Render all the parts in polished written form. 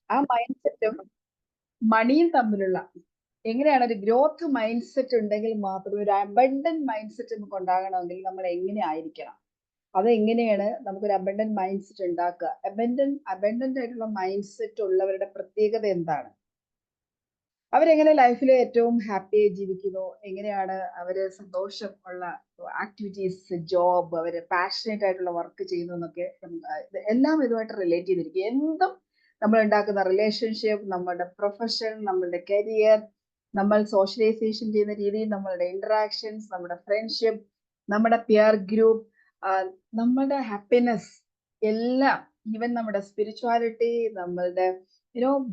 ആ മൈൻഡ് സെറ്റും മണിയും തമ്മിലുള്ള എങ്ങനെയാണ് ഒരു ഗ്രോത്ത് മൈൻഡ് സെറ്റ് ഉണ്ടെങ്കിൽ മാത്രമേ ഒരു അബണ്ടന്റ് മൈൻഡ് സെറ്റ് നമുക്ക് ഉണ്ടാകണമെങ്കിൽ നമ്മൾ എങ്ങനെ ആയിരിക്കണം, അതെങ്ങനെയാണ് നമുക്കൊരു അബണ്ടന്റ് മൈൻഡ് സെറ്റ് ഉണ്ടാക്കുക? അബണ്ടന്റ് ആയിട്ടുള്ള മൈൻഡ് സെറ്റ് ഉള്ളവരുടെ പ്രത്യേകത എന്താണ്? അവരെങ്ങനെ ലൈഫിൽ ഏറ്റവും ഹാപ്പിയായി ജീവിക്കുന്നു, എങ്ങനെയാണ് അവര് സന്തോഷം ഉള്ള ആക്ടിവിറ്റീസ്, ജോബ്, അവര് പാഷനേറ്റ് ആയിട്ടുള്ള വർക്ക് ചെയ്യുന്നു എന്നൊക്കെ എല്ലാം ഇതുമായിട്ട് റിലേറ്റ് ചെയ്തിരിക്കും. എന്തും നമ്മൾ ഉണ്ടാക്കുന്ന റിലേഷൻഷിപ്പ്, നമ്മുടെ പ്രൊഫഷൻ, നമ്മളുടെ കരിയർ, നമ്മൾ സോഷ്യലൈസേഷൻ ചെയ്യുന്ന രീതി, നമ്മളുടെ ഇന്ററാക്ഷൻസ്, നമ്മുടെ ഫ്രണ്ട്ഷിപ്പ്, നമ്മുടെ പിയർ ഗ്രൂപ്പ്, നമ്മുടെ ഹാപ്പിനെസ് എല്ലാം, ഈവൻ നമ്മുടെ സ്പിരിച്വാലിറ്റി, നമ്മളുടെ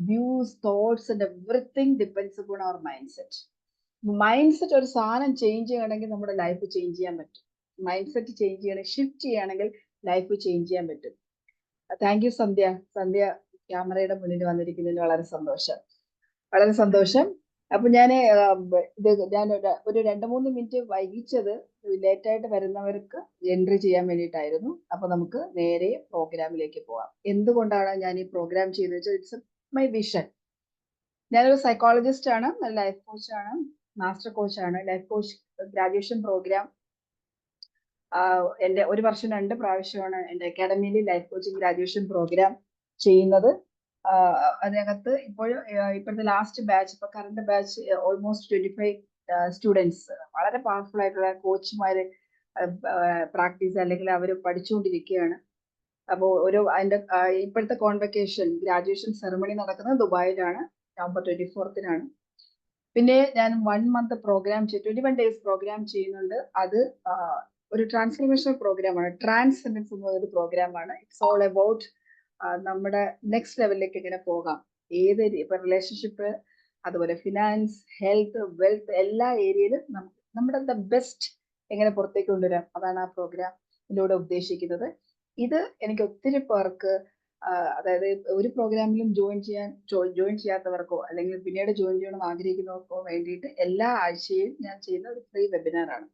views, thoughts and everything depends upon our mindset. Mind ഒരു സാധനം ചേഞ്ച് ചെയ്യണമെങ്കിൽ നമ്മുടെ ലൈഫ് ചേഞ്ച് ചെയ്യാൻ പറ്റും. മൈൻഡ് സെറ്റ് ചേഞ്ച് ചെയ്യണമെങ്കിൽ, ഷിഫ്റ്റ് ചെയ്യുകയാണെങ്കിൽ ലൈഫ് ചേഞ്ച് ചെയ്യാൻ പറ്റും. താങ്ക് യു സന്ധ്യ. സന്ധ്യ ക്യാമറയുടെ മുന്നിൽ വന്നിരിക്കുന്നതിന് വളരെ സന്തോഷം, വളരെ സന്തോഷം. അപ്പൊ ഞാൻ ഒരു 2-3 മിനിറ്റ് വൈകിച്ചത് ലേറ്റായിട്ട് വരുന്നവർക്ക് എൻട്രി ചെയ്യാൻ വേണ്ടിയിട്ടായിരുന്നു. അപ്പൊ നമുക്ക് നേരെ പ്രോഗ്രാമിലേക്ക് പോവാം. എന്തുകൊണ്ടാണ് ഞാൻ ഈ പ്രോഗ്രാം ചെയ്തത് വെച്ചാൽ ഇറ്റ്സ് മൈ വിഷൻ. ഞാനൊരു സൈക്കോളജിസ്റ്റ് ആണ്, ലൈഫ് കോച്ചാണ്, മാസ്റ്റർ കോച്ചാണ്. ലൈഫ് കോച്ച് ഗ്രാജുവേഷൻ പ്രോഗ്രാം എൻ്റെ 1 വർഷം 2 പ്രാവശ്യമാണ് എൻ്റെ അക്കാഡമിയിൽ ലൈഫ് കോച്ചിങ് ഗ്രാജുവേഷൻ പ്രോഗ്രാം ചെയ്യുന്നത്. അതിനകത്ത് ഇപ്പോഴത്തെ ലാസ്റ്റ് ബാച്ച്, ഇപ്പൊ കറണ്ട് ബാച്ച് ഓൾമോസ്റ്റ് 25 സ്റ്റുഡൻസ്, വളരെ പവർഫുൾ ആയിട്ടുള്ള കോച്ചുമാര് പ്രാക്ടീസ് അല്ലെങ്കിൽ അവർ പഠിച്ചുകൊണ്ടിരിക്കുകയാണ്. അപ്പോൾ അതിന്റെ ഇപ്പോഴത്തെ കോൺവെക്കേഷൻ ഗ്രാജുവേഷൻ സെറമണി നടക്കുന്നത് ദുബായിലാണ്, നവംബർ 24-നാണ്. പിന്നെ ഞാൻ 1 മന്ത് പ്രോഗ്രാം 21 ഡേയ്സ് പ്രോഗ്രാം ചെയ്യുന്നുണ്ട്. അത് ഒരു ട്രാൻസ്ഫോർമേഷണൽ പ്രോഗ്രാമാണ്, ട്രാൻസ്സെൻഡൻസ് എന്ന ഒരു പ്രോഗ്രാമാണ്. ഇറ്റ്സ് ഓൾ അബൌട്ട് നമ്മുടെ നെക്സ്റ്റ് ലെവലിലേക്ക് എങ്ങനെ പോകാം, ഇപ്പൊ റിലേഷൻഷിപ്പ്, അതുപോലെ ഫിനാൻസ്, ഹെൽത്ത്, വെൽത്ത്, എല്ലാ ഏരിയയിലും നമ്മുടെ ദ ബെസ്റ്റ് എങ്ങനെ പുറത്തേക്ക് കൊണ്ടുവരാം, അതാണ് ആ പ്രോഗ്രാമിലൂടെ ഉദ്ദേശിക്കുന്നത്. ഇത് എനിക്ക് ഒത്തിരി പേർക്ക്, അതായത് ഒരു പ്രോഗ്രാമിലും ജോയിൻ ചെയ്യാത്തവർക്കോ അല്ലെങ്കിൽ പിന്നീട് ജോയിൻ ചെയ്യണമെന്ന് ആഗ്രഹിക്കുന്നവർക്കോ വേണ്ടിയിട്ട് എല്ലാ ആഴ്ചയും ഞാൻ ചെയ്യുന്ന ഒരു ഫ്രീ വെബിനാറാണ്.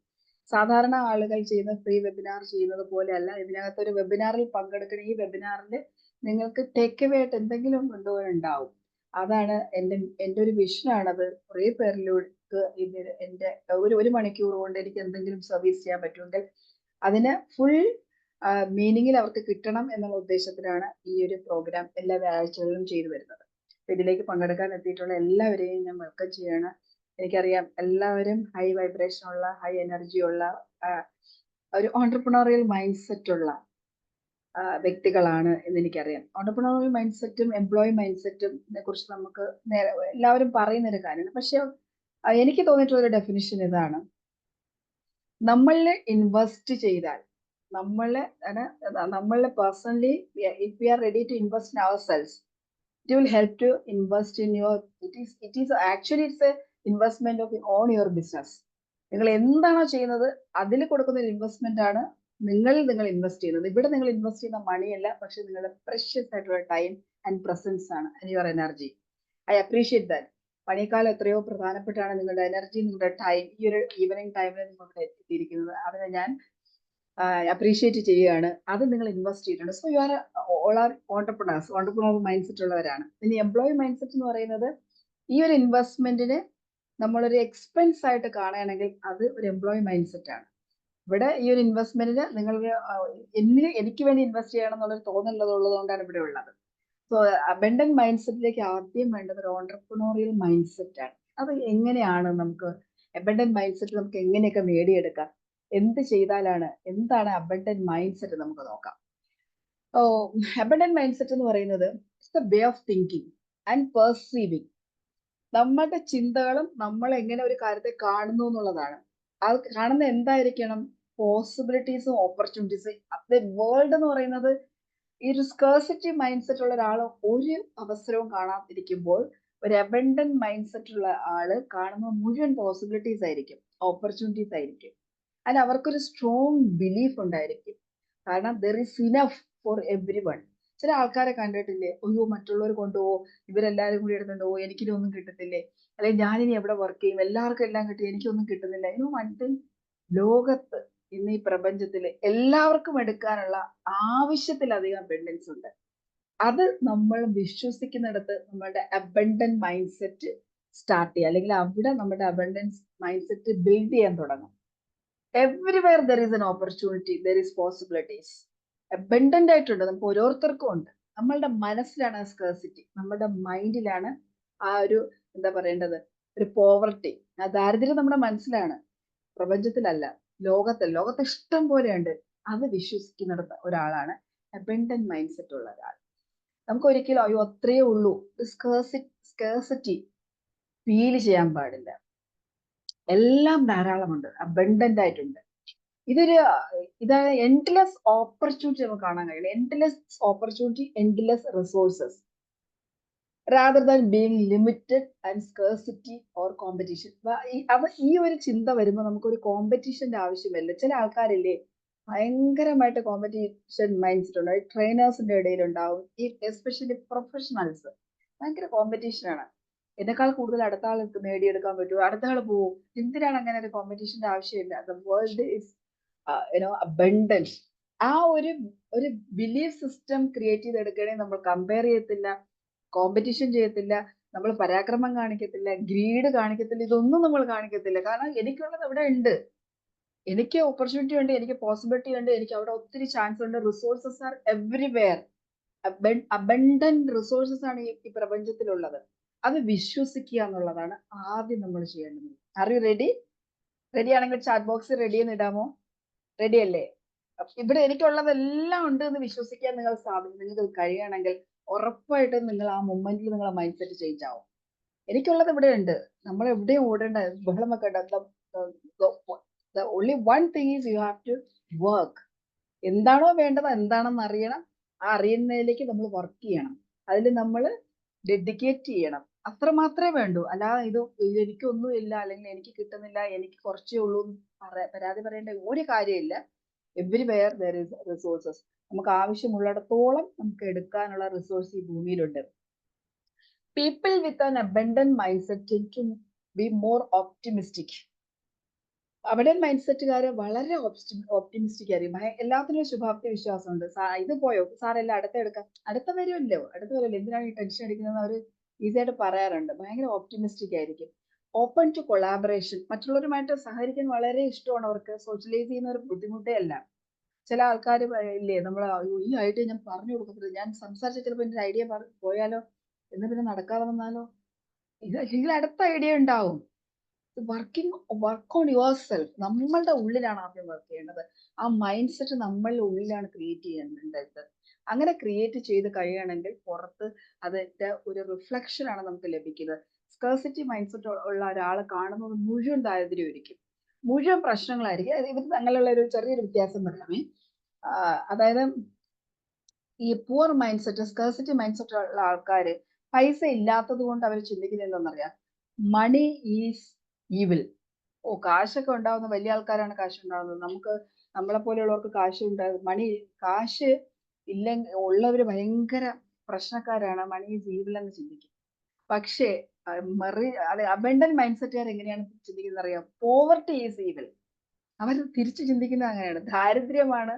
സാധാരണ ആളുകൾ ചെയ്യുന്ന ഫ്രീ വെബിനാർ ചെയ്യുന്നത് പോലെയല്ല. ഇതിനകത്ത് ഒരു വെബിനാറിൽ പങ്കെടുക്കുന്ന ഈ വെബിനാറിൽ നിങ്ങൾക്ക് ടേക്ക് അവേ ആയിട്ട് എന്തെങ്കിലും കൊണ്ടുപോകാനുണ്ടാവും. അതാണ് എൻ്റെ ഒരു വിഷനാണത്. കുറേ പേരിലേക്ക് എൻ്റെ ഒരു മണിക്കൂർ കൊണ്ട് എനിക്ക് എന്തെങ്കിലും സർവീസ് ചെയ്യാൻ പറ്റുമെങ്കിൽ അതിന് ഫുൾ മീനിങ്ങിൽ അവർക്ക് കിട്ടണം എന്നുള്ള ഉദ്ദേശത്തിലാണ് ഈ ഒരു പ്രോഗ്രാം എല്ലാ വ്യാഴാഴ്ചകളിലും ചെയ്തു വരുന്നത്. ഇതിലേക്ക് പങ്കെടുക്കാൻ എത്തിയിട്ടുള്ള എല്ലാവരെയും ഞാൻ വെൽക്കം ചെയ്യാണ്. എനിക്കറിയാം എല്ലാവരും ഹൈ വൈബ്രേഷൻ ഉള്ള, ഹൈ എനർജി ഉള്ള, ഒരു ഓൺട്രപ്രണോറിയൽ മൈൻഡ് സെറ്റ് ഉള്ള വ്യക്തികളാണ് എന്ന് എനിക്കറിയാം. ഓൺട്രപ്രണോറിയൽ മൈൻഡ് സെറ്റും എംപ്ലോയി മൈൻഡ് സെറ്റും കുറിച്ച് നമുക്ക് എല്ലാവരും പറയുന്നൊരു കാര്യമാണ്. പക്ഷെ എനിക്ക് തോന്നിയിട്ടുള്ള ഒരു ഡെഫിനിഷൻ ഇതാണ്: നമ്മളിൽ ഇൻവെസ്റ്റ് ചെയ്താൽ, നമ്മളെ personally, if we are ready to invest in ourselves, it will help to invest in your, it is actually it's a investment of on your business. നിങ്ങൾ എന്താണോ ചെയ്യുന്നത് അതിൽ കൊടുക്കുന്ന ഒരു ഇൻവെസ്റ്റ്മെന്റ് ആണ് നിങ്ങൾ ഇൻവെസ്റ്റ് ചെയ്യുന്നത്. ഇവിടെ നിങ്ങൾ ഇൻവെസ്റ്റ് ചെയ്യുന്ന മണിയല്ല, പക്ഷെ നിങ്ങളുടെ പ്രഷ്യസ് ആയിട്ടുള്ള ടൈം ആൻഡ് പ്രസൻസ് ആണ്, and your energy. I appreciate that. പണിക്കാലം എത്രയോ പ്രധാനപ്പെട്ടാണ് നിങ്ങളുടെ എനർജി, നിങ്ങളുടെ ടൈം ഈ ഒരു ഈവനിങ് ടൈമിൽ നിങ്ങളുടെ എത്തിയിരിക്കുന്നത്. അതിനെ ഞാൻ അപ്രീഷിയേറ്റ് ചെയ്യുകയാണ്. അത് നിങ്ങൾ ഇൻവെസ്റ്റ് ചെയ്തിട്ടുണ്ട്. So you are all are entrepreneurs, entrepreneur mind set ഉള്ളവരാണ്. ഇനി എംപ്ലോയി മൈൻഡ് സെറ്റ് എന്ന് പറയുന്നത്, ഈ ഒരു ഇൻവെസ്റ്റ്മെന്റിന് നമ്മളൊരു എക്സ്പെൻസ് ആയിട്ട് കാണുകയാണെങ്കിൽ അത് ഒരു എംപ്ലോയി മൈൻഡ് സെറ്റ് ആണ്. ഇവിടെ ഈ ഒരു ഇൻവെസ്റ്റ്മെന്റിന് നിങ്ങൾക്ക് എനിക്ക് വേണ്ടി ഇൻവെസ്റ്റ് ചെയ്യണം എന്നുള്ളൊരു തോന്നലുള്ളത് കൊണ്ടാണ് ഇവിടെ ഉള്ളത്. സോ അബണ്ടന്റ് മൈൻഡ് സെറ്റിലേക്ക് ആദ്യം വേണ്ടത് ഒരു ഓൺട്രപ്രണോറിയൽ മൈൻഡ് സെറ്റ് ആണ്. അത് എങ്ങനെയാണ് നമുക്ക് അബണ്ടന്റ് മൈൻഡ് സെറ്റ് നമുക്ക് എങ്ങനെയൊക്കെ നേടിയെടുക്കാം, എന്ത് ചെയ്താലാണ്, എന്താണ് അബണ്ടന്റ് മൈൻഡ് സെറ്റ് നമുക്ക് നോക്കാം. അബണ്ടന്റ് മൈൻഡ് സെറ്റ് എന്ന് പറയുന്നത് it's the way of thinking and perceiving. നമ്മുടെ ചിന്തകളും നമ്മൾ എങ്ങനെ ഒരു കാര്യത്തെ കാണുന്നു എന്നുള്ളതാണ്. അത് കാണുന്ന എന്തായിരിക്കണം? പോസിബിലിറ്റീസും ഓപ്പർച്യൂണിറ്റീസും. വേൾഡ് എന്ന് പറയുന്നത്, ഈ ഒരു സ്കേഴ്സിറ്റി മൈൻഡ് സെറ്റ് ഉള്ള ഒരാൾ ഒരു അവസരവും കാണാതിരിക്കുമ്പോൾ, ഒരു അബണ്ടന്റ് മൈൻഡ് സെറ്റ് ഉള്ള ആള് കാണുന്ന മുഴുവൻ പോസിബിലിറ്റീസ് ആയിരിക്കും, ഓപ്പർച്യൂണിറ്റീസ് ആയിരിക്കും. അല്ല, അവർക്കൊരു സ്ട്രോങ് ബിലീഫ് ഉണ്ടായിരിക്കും. കാരണം there is enough for every one. ചില ആൾക്കാരെ കണ്ടിട്ടില്ലേ, അയ്യോ മറ്റുള്ളവർ കൊണ്ടുപോകും, ഇവരെല്ലാവരും കൂടി എടുത്തുണ്ടോ, എനിക്കിനൊന്നും കിട്ടത്തില്ലേ, അല്ലെങ്കിൽ ഞാനിനി എവിടെ വർക്ക് ചെയ്യും, എല്ലാവർക്കും എല്ലാം കിട്ടി എനിക്കൊന്നും കിട്ടുന്നില്ല. ലോകത്ത് ഇന്ന് ഈ പ്രപഞ്ചത്തിൽ എല്ലാവർക്കും എടുക്കാനുള്ള ആവശ്യത്തിലധികം അബണ്ടൻസ് ഉണ്ട്. അത് നമ്മൾ വിശ്വസിക്കുന്നിടത്ത് നമ്മളുടെ അബണ്ടന്റ് മൈൻഡ് സെറ്റ് സ്റ്റാർട്ട് ചെയ്യുക, അല്ലെങ്കിൽ അവിടെ നമ്മുടെ അബണ്ടൻസ് മൈൻഡ് സെറ്റ് ബിൽഡ് ചെയ്യാൻ തുടങ്ങും. Everywhere there is an opportunity, there is possibilities. Abundant ആയിട്ടുണ്ട്, നമുക്ക് ഓരോരുത്തർക്കും ഉണ്ട്. നമ്മളുടെ മനസ്സിലാണ് ആ സ്കേഴ്സിറ്റി, നമ്മുടെ മൈൻഡിലാണ് ആ ഒരു എന്താ പറയേണ്ടത്, ഒരു പോവർട്ടി, ആ ദാരിദ്ര്യം നമ്മുടെ മനസ്സിലാണ്, പ്രപഞ്ചത്തിലല്ല, ലോകത്ത് ഇഷ്ടം പോലെയുണ്ട്. അത് വിശ്വസിക്കുന്നിടത്ത് ഒരാളാണ് അബണ്ടന്റ് മൈൻഡ് സെറ്റ് ഉള്ള ഒരാൾ. നമുക്ക് ഒരിക്കലും അയ്യോ അത്രയേ ഉള്ളൂ സ്കേഴ്സിറ്റി ഫീൽ ചെയ്യാൻ പാടില്ല. എല്ലാം ധാരാളമുണ്ട്, അബണ്ടന്റ് ആയിട്ടുണ്ട്. ഇതാണ് എൻഡ്ലെസ് ഓപ്പർച്യൂണിറ്റി നമുക്ക് കാണാൻ കഴിയും. Endless opportunity, endless resources, rather than being limited and scarcity or competition. ഈ ഒരു ചിന്ത വരുമ്പോൾ നമുക്കൊരു കോമ്പറ്റീഷന്റെ ആവശ്യമില്ല. ചില ആൾക്കാരില്ലേ ഭയങ്കരമായിട്ട് കോമ്പറ്റീഷൻ മൈൻഡ് സെറ്റ് ഉണ്ട്, ട്രെയിനേഴ്സിന്റെ ഇടയിലുണ്ടാവും, ഈ എസ്പെഷ്യലി പ്രൊഫഷണൽസ് ഭയങ്കര കോമ്പറ്റീഷനാണ്. എന്നെക്കാൾ കൂടുതൽ അടുത്ത ആൾക്ക് നേടിയെടുക്കാൻ പറ്റുമോ, അടുത്ത ആൾ പോവും. എന്തിനാണ് അങ്ങനെ ഒരു കോമ്പറ്റീഷന്റെ ആവശ്യമില്ല. The world is abundance. ആ ഒരു ബിലീഫ് സിസ്റ്റം ക്രിയേറ്റ് ചെയ്തെടുക്കണമെങ്കിൽ നമ്മൾ കമ്പയർ ചെയ്യത്തില്ല, കോമ്പറ്റീഷൻ ചെയ്യത്തില്ല, നമ്മൾ പരാക്രമം കാണിക്കത്തില്ല, ഗ്രീഡ് കാണിക്കത്തില്ല, ഇതൊന്നും നമ്മൾ കാണിക്കത്തില്ല. കാരണം എനിക്കുള്ളത് ഇവിടെ ഉണ്ട്, എനിക്ക് ഓപ്പർച്യൂണിറ്റി ഉണ്ട്, എനിക്ക് പോസിബിലിറ്റി ഉണ്ട്, എനിക്ക് അവിടെ ഒത്തിരി ചാൻസ് ഉണ്ട്. Resources R everywhere. Abundant resources ആണ് ഈ പ്രപഞ്ചത്തിലുള്ളത്. അത് വിശ്വസിക്കുക എന്നുള്ളതാണ് ആദ്യം നമ്മൾ ചെയ്യേണ്ടത്. Are you ready? റെഡി ആണെങ്കിൽ ചാറ്റ് ബോക്സിൽ റെഡി എന്ന് ഇടാമോ? റെഡി അല്ലേ? ഇവിടെ എനിക്കുള്ളതെല്ലാം ഉണ്ട് എന്ന് വിശ്വസിക്കാൻ നിങ്ങൾക്ക് കഴിയുകയാണെങ്കിൽ ഉറപ്പായിട്ടും നിങ്ങൾ ആ മൊമെന്റിൽ നിങ്ങളെ മൈൻഡ് സെറ്റ് ചേഞ്ച് ആവും. എനിക്കുള്ളത് ഇവിടെ ഉണ്ട്, നമ്മൾ എവിടെയും ഓടേണ്ട, ബഹളം വെക്കേണ്ട. The only one thing is you have to work. എന്താണോ വേണ്ടത്, എന്താണെന്ന് അറിയണം. ആ അറിയുന്നതിലേക്ക് നമ്മൾ വർക്ക് ചെയ്യണം, അതിൽ നമ്മൾ ഡെഡിക്കേറ്റ് ചെയ്യണം. അത്ര മാത്രമേ വേണ്ടൂ. അല്ലാതെ ഇത് എനിക്കൊന്നും ഇല്ല, അല്ലെങ്കിൽ എനിക്ക് കിട്ടുന്നില്ല, എനിക്ക് കുറച്ചേ ഉള്ളൂ പരാതി പറയേണ്ട ഒരു കാര്യമില്ല. Everywhere there is resources. നമുക്ക് ആവശ്യമുള്ളിടത്തോളം നമുക്ക് എടുക്കാനുള്ള റിസോഴ്സ് ഈ ഭൂമിയിലുണ്ട്. People with an abundant mind set to be more optimistic. Abundant mind സെറ്റുകാര് വളരെ ഓപ്റ്റിമിസ്റ്റിക് ആയിരിക്കും. എല്ലാത്തിനും ശുഭാപ്തി വിശ്വാസമുണ്ട്. ഇത് പോയോ സാറെല്ലാം അടുത്ത വരുമല്ലോ, എന്തിനാണ് ഈ ടെൻഷൻ അടിക്കുന്നതെന്ന് അവർ ഈസി ആയിട്ട് പറയാറുണ്ട്. ഭയങ്കര ഓപ്റ്റിമിസ്റ്റിക് ആയിരിക്കും. ഓപ്പൺ ടു കൊളാബറേഷൻ, മറ്റുള്ളവരുമായിട്ട് സഹകരിക്കാൻ വളരെ ഇഷ്ടമാണ് അവർക്ക്. സോഷ്യലൈസ് ചെയ്യുന്ന ഒരു ബുദ്ധിമുട്ടേ അല്ല. ചില ആൾക്കാർ ഇല്ലേ, നമ്മൾ ഈ ഐഡിയ ഞാൻ പറഞ്ഞു കൊടുക്കത്തില്ല, ഞാൻ സംസാരിച്ച ചിലപ്പോൾ എൻ്റെ ഐഡിയ പോയാലോ, എന്ന് പിന്നെ നടക്കാതെ വന്നാലോ, ഇല്ലെങ്കിൽ അടുത്ത ഐഡിയ ഉണ്ടാവും. Work on your self. നമ്മളുടെ ഉള്ളിലാണ് ആദ്യം വർക്ക് ചെയ്യേണ്ടത്. ആ മൈൻഡ് സെറ്റ് നമ്മളുടെ ഉള്ളിലാണ് ക്രിയേറ്റ് ചെയ്യേണ്ടത്. അങ്ങനെ ക്രിയേറ്റ് ചെയ്ത് കഴിയുകയാണെങ്കിൽ പുറത്ത് അതിന്റെ ഒരു റിഫ്ലക്ഷൻ ആണ് നമുക്ക് ലഭിക്കുന്നത്. സ്കേഴ്സിറ്റി മൈൻഡ് സെറ്റ് ഉള്ള ഒരാൾ കാണുന്നത് മുഴുവൻ ദാരിദ്ര്യമായിരിക്കും, മുഴുവൻ പ്രശ്നങ്ങളായിരിക്കും. ഇവർ തമ്മിലുള്ള ഒരു ചെറിയൊരു വ്യത്യാസം പറയാമേ. അതായത് ഈ poor mind set, scarcity mind set ഉള്ള ആൾക്കാര് പൈസ ഇല്ലാത്തത് കൊണ്ട് അവർ ചിന്തിക്കുന്നത് എന്താണെന്നറിയാം, മണി ഈസ് ഈവിൽ. കാശൊക്കെ ഉണ്ടാവുന്ന വലിയ ആൾക്കാരാണ് കാശ് ഉണ്ടാവുന്നത്. നമ്മളെ പോലെയുള്ളവർക്ക് കാശ് കാശ് ഇല്ലെങ്കിൽ ഉള്ളവര് ഭയങ്കര പ്രശ്നക്കാരാണ്, മണി ഈസ് ഈവിൽ എന്ന് ചിന്തിക്കും. പക്ഷേ അബണ്ടന്റ് മൈൻഡ് സെറ്റുകാർ എങ്ങനെയാണ് ചിന്തിക്കുന്നത് അറിയാം, പോവർട്ടി ഈസ് ഈവിൽ. അവർ തിരിച്ചു ചിന്തിക്കുന്നത് അങ്ങനെയാണ്, ദാരിദ്ര്യമാണ്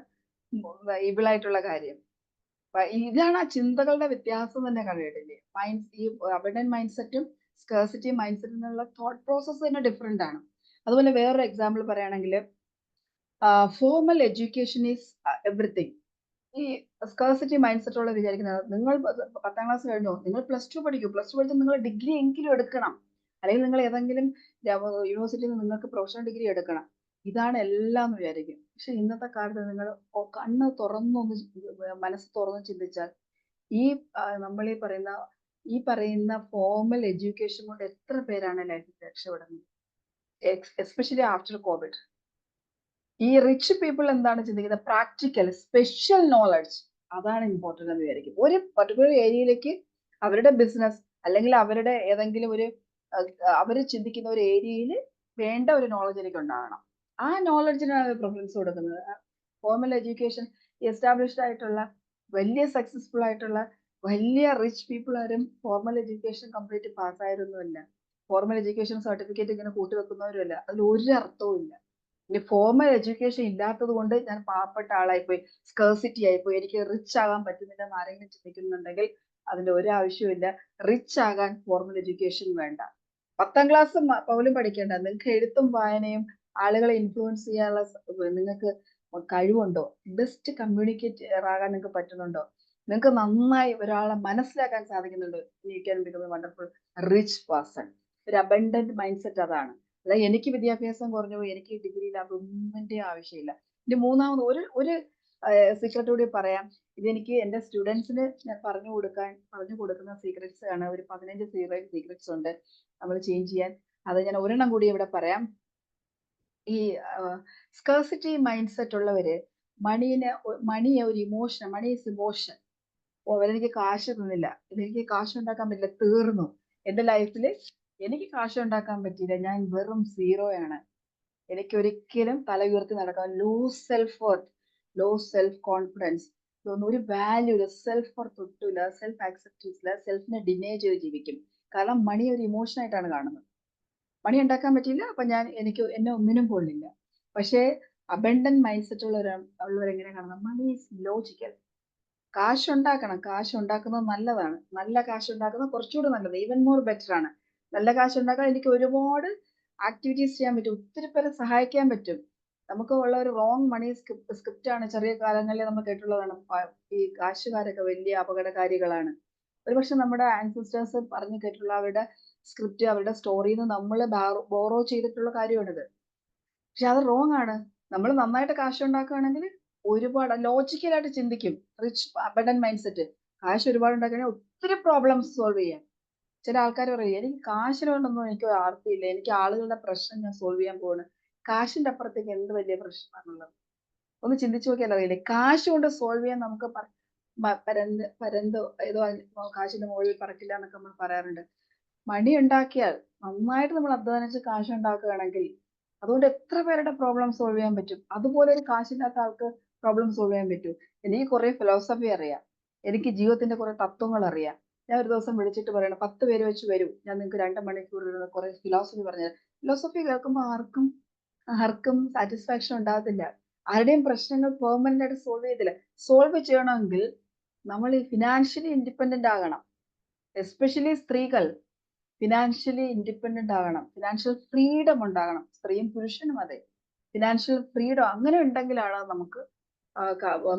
ഈവിളായിട്ടുള്ള കാര്യം. ഇതാണ് ആ ചിന്തകളുടെ വ്യത്യാസം തന്നെ കണ്ടിട്ടില്ലേ. ഈ അബണ്ടന്റ് മൈൻഡ് സെറ്റും സ്കേഴ്സിറ്റി മൈൻഡ് സെറ്റും എന്നുള്ള തോട്ട് പ്രോസസ്സ് തന്നെ ഡിഫറെന്റ് ആണ്. അതുപോലെ വേറൊരു എക്സാമ്പിൾ പറയുകയാണെങ്കിൽ, ഫോർമൽ എഡ്യൂക്കേഷൻ ഈസ് എവറിത്തിങ്. ഈ സ്കേഴ്സിറ്റി മൈൻഡ് സെറ്റ് ഉള്ള വിചാരിക്കുന്നത്, നിങ്ങൾ 10ാം ക്ലാസ് കഴിഞ്ഞോ, നിങ്ങൾ +2 പഠിക്കൂ, +2 പഠിച്ച് നിങ്ങൾ ഡിഗ്രി എങ്കിലും എടുക്കണം, അല്ലെങ്കിൽ നിങ്ങൾ ഏതെങ്കിലും യൂണിവേഴ്സിറ്റിയിൽ നിന്ന് നിങ്ങൾക്ക് പ്രൊഫഷണൽ ഡിഗ്രി എടുക്കണം. ഇതാണ് എല്ലാം എന്ന് വിചാരിക്കും. പക്ഷെ ഇന്നത്തെ കാലത്ത് നിങ്ങൾ കണ്ണ് മനസ്സ് തുറന്ന് ചിന്തിച്ചാൽ നമ്മൾ ഈ പറയുന്ന ഫോർമൽ എഡ്യൂക്കേഷൻ കൊണ്ട് എത്ര പേരാണ് ലൈഫിൽ രക്ഷപ്പെടുന്നത്, എസ്പെഷ്യലി ആഫ്റ്റർ കോവിഡ്. ഈ റിച്ച് പീപ്പിൾ എന്താണ് ചിന്തിക്കുന്നത്, പ്രാക്ടിക്കൽ സ്പെഷ്യൽ നോളജ്, അതാണ് ഇമ്പോർട്ടൻ്റ് എന്ന് വിചാരിക്കും. ഒരു പർട്ടിക്കുലർ ഏരിയയിലേക്ക് അവരുടെ ബിസിനസ് അല്ലെങ്കിൽ അവരുടെ ഏതെങ്കിലും അവർ ചിന്തിക്കുന്ന ഒരു ഏരിയയിൽ വേണ്ട ഒരു നോളജ് എനിക്ക് ഉണ്ടാകണം. ആ നോളജിനാണ് പ്രിഫറൻസ് കൊടുക്കുന്നത്. ഫോർമൽ എഡ്യൂക്കേഷൻ എസ്റ്റാബ്ലിഷ്ഡ് ആയിട്ടുള്ള വലിയ സക്സസ്ഫുൾ ആയിട്ടുള്ള വലിയ റിച്ച് പീപ്പിൾ ആരും ഫോർമൽ എഡ്യൂക്കേഷൻ കംപ്ലീറ്റ് പാസ്സായതൊന്നുമല്ല. ഫോർമൽ എഡ്യൂക്കേഷൻ സർട്ടിഫിക്കറ്റ് ഇങ്ങനെ കൂട്ടി വെക്കുന്നവരുമല്ല. അതിൽ ഒരു അർത്ഥവും ഇല്ല. ഇനി ഫോർമൽ എഡ്യൂക്കേഷൻ ഇല്ലാത്തത് കൊണ്ട് ഞാൻ പാവപ്പെട്ട ആളായിപ്പോയി, സ്കേഴ്സിറ്റി ആയിപ്പോയി, എനിക്ക് റിച്ച് ആകാൻ പറ്റുന്നില്ല എന്ന് ആരെങ്കിലും ചിന്തിക്കുന്നുണ്ടെങ്കിൽ അതിന്റെ ഒരു ആവശ്യമില്ല. റിച്ച് ആകാൻ ഫോർമൽ എഡ്യൂക്കേഷൻ വേണ്ട. 10ാം ക്ലാസ് പോലും പഠിക്കേണ്ട. നിങ്ങൾക്ക് എഴുത്തും വായനയും ആളുകളെ ഇൻഫ്ലുവൻസ് ചെയ്യാനുള്ള നിങ്ങൾക്ക് കഴിവുണ്ടോ? ബെസ്റ്റ് കമ്മ്യൂണിക്കേറ്റർ ആകാൻ നിങ്ങൾക്ക് പറ്റുന്നുണ്ടോ? നിങ്ങൾക്ക് നന്നായി ഒരാളെ മനസ്സിലാക്കാൻ സാധിക്കുന്നുണ്ടോ? You can become A wonderful rich person. ഒരു അബണ്ടന്റ് മൈൻഡ് സെറ്റ് അതാണ്. അല്ല എനിക്ക് വിദ്യാഭ്യാസം കുറഞ്ഞു, എനിക്ക് ഡിഗ്രി ഇല്ല, അതൊന്നിന്റെ ആവശ്യമില്ല. ഇനി മൂന്നാമത് ഒരു ഒരു സീക്രട്ട് കൂടി പറയാം. ഇതെനിക്ക് എന്റെ സ്റ്റുഡൻസിന് ഞാൻ പറഞ്ഞു കൊടുക്കുന്ന സീക്രട്സ് ആണ്. ഒരു 15 സീക്രട്സ് ഉണ്ട് നമ്മൾ ചേഞ്ച് ചെയ്യാൻ. അത് ഞാൻ ഒരെണ്ണം കൂടി ഇവിടെ പറയാം. ഈ സ്കേഴ്സിറ്റി മൈൻഡ് സെറ്റ് ഉള്ളവര് മണിയെ ഒരു ഇമോഷൻ, മണി ഈസ് ഇമോഷൻ. എനിക്ക് കാശ് തന്നില്ല, എനിക്ക് കാശ് ഉണ്ടാക്കാൻ പറ്റില്ല, തീർന്നു. എന്റെ ലൈഫിൽ എനിക്ക് കാശ് ഉണ്ടാക്കാൻ പറ്റിയില്ല, ഞാൻ വെറും സീറോയാണ്. എനിക്ക് ഒരിക്കലും തല ഉയർത്തി നടക്കാൻ, low self worth, low self confidence, ഇതൊന്നും ഒരു വാല്യൂ ഇല്ല, സെൽഫ് വർത്ത് ഒട്ടുമില്ല, സെൽഫ് ആക്സെപ്റ്റൻസ് ഇല്ല, സെൽഫിനെ ഡിനേ ചെയ്ത് ജീവിക്കും. കാരണം മണി ഒരു ഇമോഷൻ ആയിട്ടാണ് കാണുന്നത്. മണി ഉണ്ടാക്കാൻ പറ്റിയില്ല, അപ്പൊ എന്നെ ഒന്നിനും കൊള്ളില്ല. പക്ഷേ അബണ്ടന്റ് മൈൻഡ് സെറ്റ് ഉള്ളവരെങ്ങനെ കാണുന്നത്? Money is logical. കാശ് ഉണ്ടാക്കണം, കാശ് ഉണ്ടാക്കുന്നത് നല്ലതാണ്. നല്ല കാശ് ഉണ്ടാക്കുന്നത് കുറച്ചുകൂടി നല്ലത്, ഈവൻ മോർ ബെറ്റർ ആണ്. നല്ല കാശ് ഉണ്ടാക്കാൻ എനിക്ക് ഒരുപാട് ആക്ടിവിറ്റീസ് ചെയ്യാൻ പറ്റും, ഒത്തിരി പേരെ സഹായിക്കാൻ പറ്റും. നമുക്ക് ഉള്ള ഒരു റോങ് മണി സ്ക്രിപ്റ്റ് ആണ് ചെറിയ കാലങ്ങളിൽ നമ്മൾ കേട്ടുള്ളതാണ്. ഈ കാശുകാരൊക്കെ വലിയ അപകടകാരികളാണ്. ഒരുപക്ഷെ നമ്മുടെ ആൻസിസ്റ്റേഴ്സ് പറഞ്ഞു കേട്ടിട്ടുള്ള അവരുടെ സ്ക്രിപ്റ്റ്, അവരുടെ സ്റ്റോറിയിൽ നിന്ന് നമ്മൾ ബോറോ ചെയ്തിട്ടുള്ള കാര്യമാണിത്. പക്ഷെ അത് റോങ് ആണ്. നമ്മൾ നന്നായിട്ട് കാശ് ഉണ്ടാക്കുകയാണെങ്കിൽ ഒരുപാട് ലോജിക്കലായിട്ട് ചിന്തിക്കും. Rich abundant mind set. കാശ് ഒരുപാട് ഉണ്ടാക്കുകയാണെങ്കിൽ ഒത്തിരി പ്രോബ്ലംസ് സോൾവ് ചെയ്യാം. ചില ആൾക്കാർ പറയും എനിക്ക് കാശിനോടൊന്നും എനിക്ക് ആർത്തിയില്ല, എനിക്ക് ആളുകളുടെ പ്രശ്നം ഞാൻ സോൾവ് ചെയ്യാൻ പോവാണ്. കാശിന്റെ അപ്പുറത്തേക്ക് എന്ത് വലിയ പ്രശ്നമാണുള്ളത്? ഒന്ന് ചിന്തിച്ചു നോക്കിയാൽ അറിയില്ലേ, കാശ് കൊണ്ട് സോൾവ് ചെയ്യാൻ നമുക്ക് പരന്ത് ഏതോ കാശിന്റെ മുകളിൽ പറക്കില്ല എന്നൊക്കെ നമ്മൾ പറയാറുണ്ട്. മണി ഉണ്ടാക്കിയാൽ, നന്നായിട്ട് നമ്മൾ അധ്വാനിച്ച് കാശ് ഉണ്ടാക്കുകയാണെങ്കിൽ അതുകൊണ്ട് എത്ര പേരുടെ പ്രോബ്ലം സോൾവ് ചെയ്യാൻ പറ്റും. അതുപോലെ ഒരു കാശില്ലാത്ത ആൾക്ക് പ്രോബ്ലം സോൾവ് ചെയ്യാൻ പറ്റും. എനിക്ക് കുറെ ഫിലോസഫി അറിയാം, എനിക്ക് ജീവിതത്തിന്റെ കുറെ തത്വങ്ങൾ അറിയാം. ഞാൻ ഒരു ദിവസം വിളിച്ചിട്ട് പറയണം 10 പേര് വെച്ച് വരും, ഞാൻ നിങ്ങൾക്ക് 2 മണിക്കൂർ കുറെ ഫിലോസഫി പറഞ്ഞുതരാം. ഫിലോസഫി കേൾക്കുമ്പോൾ ആർക്കും സാറ്റിസ്ഫാക്ഷൻ ഉണ്ടാകത്തില്ല. ആരുടെയും പ്രശ്നങ്ങൾ പെർമനന്റ് ആയിട്ട് സോൾവ് ചെയ്തില്ല. സോൾവ് ചെയ്യണമെങ്കിൽ നമ്മൾ ഈ ഫിനാൻഷ്യലി ഇൻഡിപെൻഡന്റ് ആകണം. എസ്പെഷ്യലി സ്ത്രീകൾ ഫിനാൻഷ്യലി ഇൻഡിപെൻഡന്റ് ആകണം, ഫിനാൻഷ്യൽ ഫ്രീഡം ഉണ്ടാകണം. സ്ത്രീയും പുരുഷനും അതെ, ഫിനാൻഷ്യൽ ഫ്രീഡം അങ്ങനെ ഉണ്ടെങ്കിലാണ് നമുക്ക്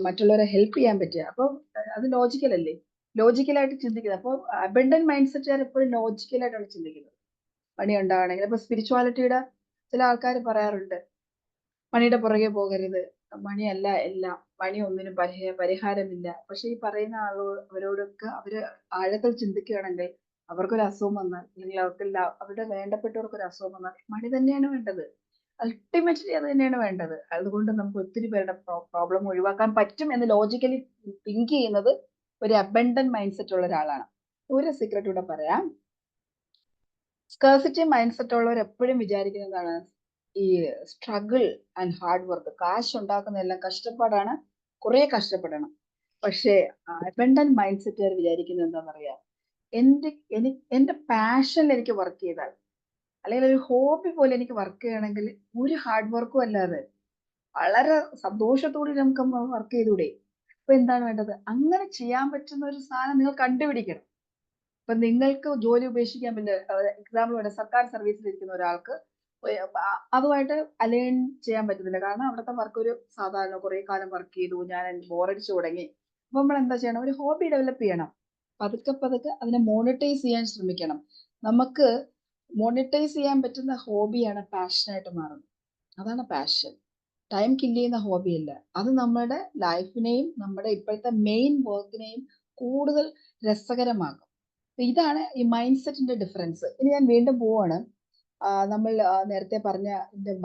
മറ്റുള്ളവരെ ഹെൽപ്പ് ചെയ്യാൻ പറ്റുക. അപ്പോൾ അത് ലോജിക്കൽ അല്ലേ, ലോജിക്കലായിട്ട് ചിന്തിക്കുന്നത്. അപ്പോൾ അബണ്ടന്റ് മൈൻഡ് സെറ്റുകാർ എപ്പോഴും ലോജിക്കലായിട്ടാണ് ചിന്തിക്കുന്നത്. മണി ഉണ്ടാകണമെങ്കിൽ ഇപ്പൊ സ്പിരിച്വാലിറ്റിയുടെ ചില ആൾക്കാർ പറയാറുണ്ട് മണിയുടെ പുറകെ പോകരുത്, മണിയല്ല എല്ലാം, മണി ഒന്നിനും പരിഹാരമില്ല. പക്ഷെ ഈ പറയുന്ന അവരോടൊക്കെ അവര് ആഴത്തിൽ ചിന്തിക്കുകയാണെങ്കിൽ അവർക്കൊരു അസുഖം വന്നാൽ, അല്ലെങ്കിൽ അവരുടെ വേണ്ടപ്പെട്ടവർക്ക് ഒരു അസുഖം വന്നാൽ മണി തന്നെയാണ് വേണ്ടത്. അൾട്ടിമേറ്റ്ലി അത് തന്നെയാണ് വേണ്ടത്. അതുകൊണ്ട് നമുക്ക് ഒത്തിരി പേരുടെ പ്രോബ്ലം ഒഴിവാക്കാൻ പറ്റും എന്ന് ലോജിക്കലി തിങ്ക് ചെയ്യുന്നത് ഒരു അബണ്ടന്റ് മൈൻഡ് സെറ്റ് ഉള്ള ഒരാളാണ്. ഒരു സീക്രട്ട് കൂടെ പറയാം. സ്കേഴ്സിറ്റി മൈൻഡ് സെറ്റ് ഉള്ളവർ എപ്പോഴും വിചാരിക്കുന്നതാണ് ഈ സ്ട്രഗിൾ ആൻഡ് ഹാർഡ് വർക്ക്. കാശ് ഉണ്ടാക്കുന്നതെല്ലാം കഷ്ടപ്പാടാണ്, കുറെ കഷ്ടപ്പെടണം. പക്ഷേ അബണ്ടന്റ് മൈൻഡ് സെറ്റുകാർ വിചാരിക്കുന്നത് എന്താണെന്നറിയാം? എന്റെ പാഷനിൽ എനിക്ക് വർക്ക് ചെയ്താൽ, അല്ലെങ്കിൽ ഒരു ഹോബി പോലെ എനിക്ക് വർക്ക് ചെയ്യണമെങ്കിൽ ഒരു ഹാർഡ് വർക്കും അല്ലാതെ വളരെ സന്തോഷത്തോടെ നമുക്ക് വർക്ക് ചെയ്തൂടെ? അപ്പൊ എന്താണ് വേണ്ടത്? അങ്ങനെ ചെയ്യാൻ പറ്റുന്ന ഒരു സാധനം നിങ്ങൾ കണ്ടുപിടിക്കണം. ഇപ്പൊ നിങ്ങൾക്ക് ജോലി ഉപേക്ഷിക്കാൻ പറ്റില്ല. എക്സാമ്പിൾ വേണ്ട, സർക്കാർ സർവീസിൽ ഇരിക്കുന്ന ഒരാൾക്ക് അതുമായിട്ട് അലൈൻ ചെയ്യാൻ പറ്റുന്നില്ല. കാരണം അവിടുത്തെ വർക്ക് ഒരു സാധാരണ കുറെ കാലം വർക്ക് ചെയ്തു, ഞാൻ ബോറടിച്ചു തുടങ്ങി. അപ്പൊ നമ്മൾ എന്താ ചെയ്യണം? ഒരു ഹോബി ഡെവലപ്പ് ചെയ്യണം. പതുക്കെ അതിനെ മോണിറ്റൈസ് ചെയ്യാൻ ശ്രമിക്കണം. നമുക്ക് മോണിറ്റൈസ് ചെയ്യാൻ പറ്റുന്ന ഹോബിയാണ് പാഷനായിട്ട് മാറുന്നത്. അതാണ് പാഷൻ. ടൈം കില്ല് ചെയ്യുന്ന ഹോബിയല്ല. അത് നമ്മുടെ ലൈഫിനെയും നമ്മുടെ ഇപ്പോഴത്തെ മെയിൻ വർക്കിനെയും കൂടുതൽ രസകരമാക്കും. ഇതാണ് ഈ മൈൻഡ് സെറ്റിന്റെ ഡിഫറൻസ്. ഇനി ഞാൻ വീണ്ടും പോവാണ്. നമ്മൾ നേരത്തെ പറഞ്ഞ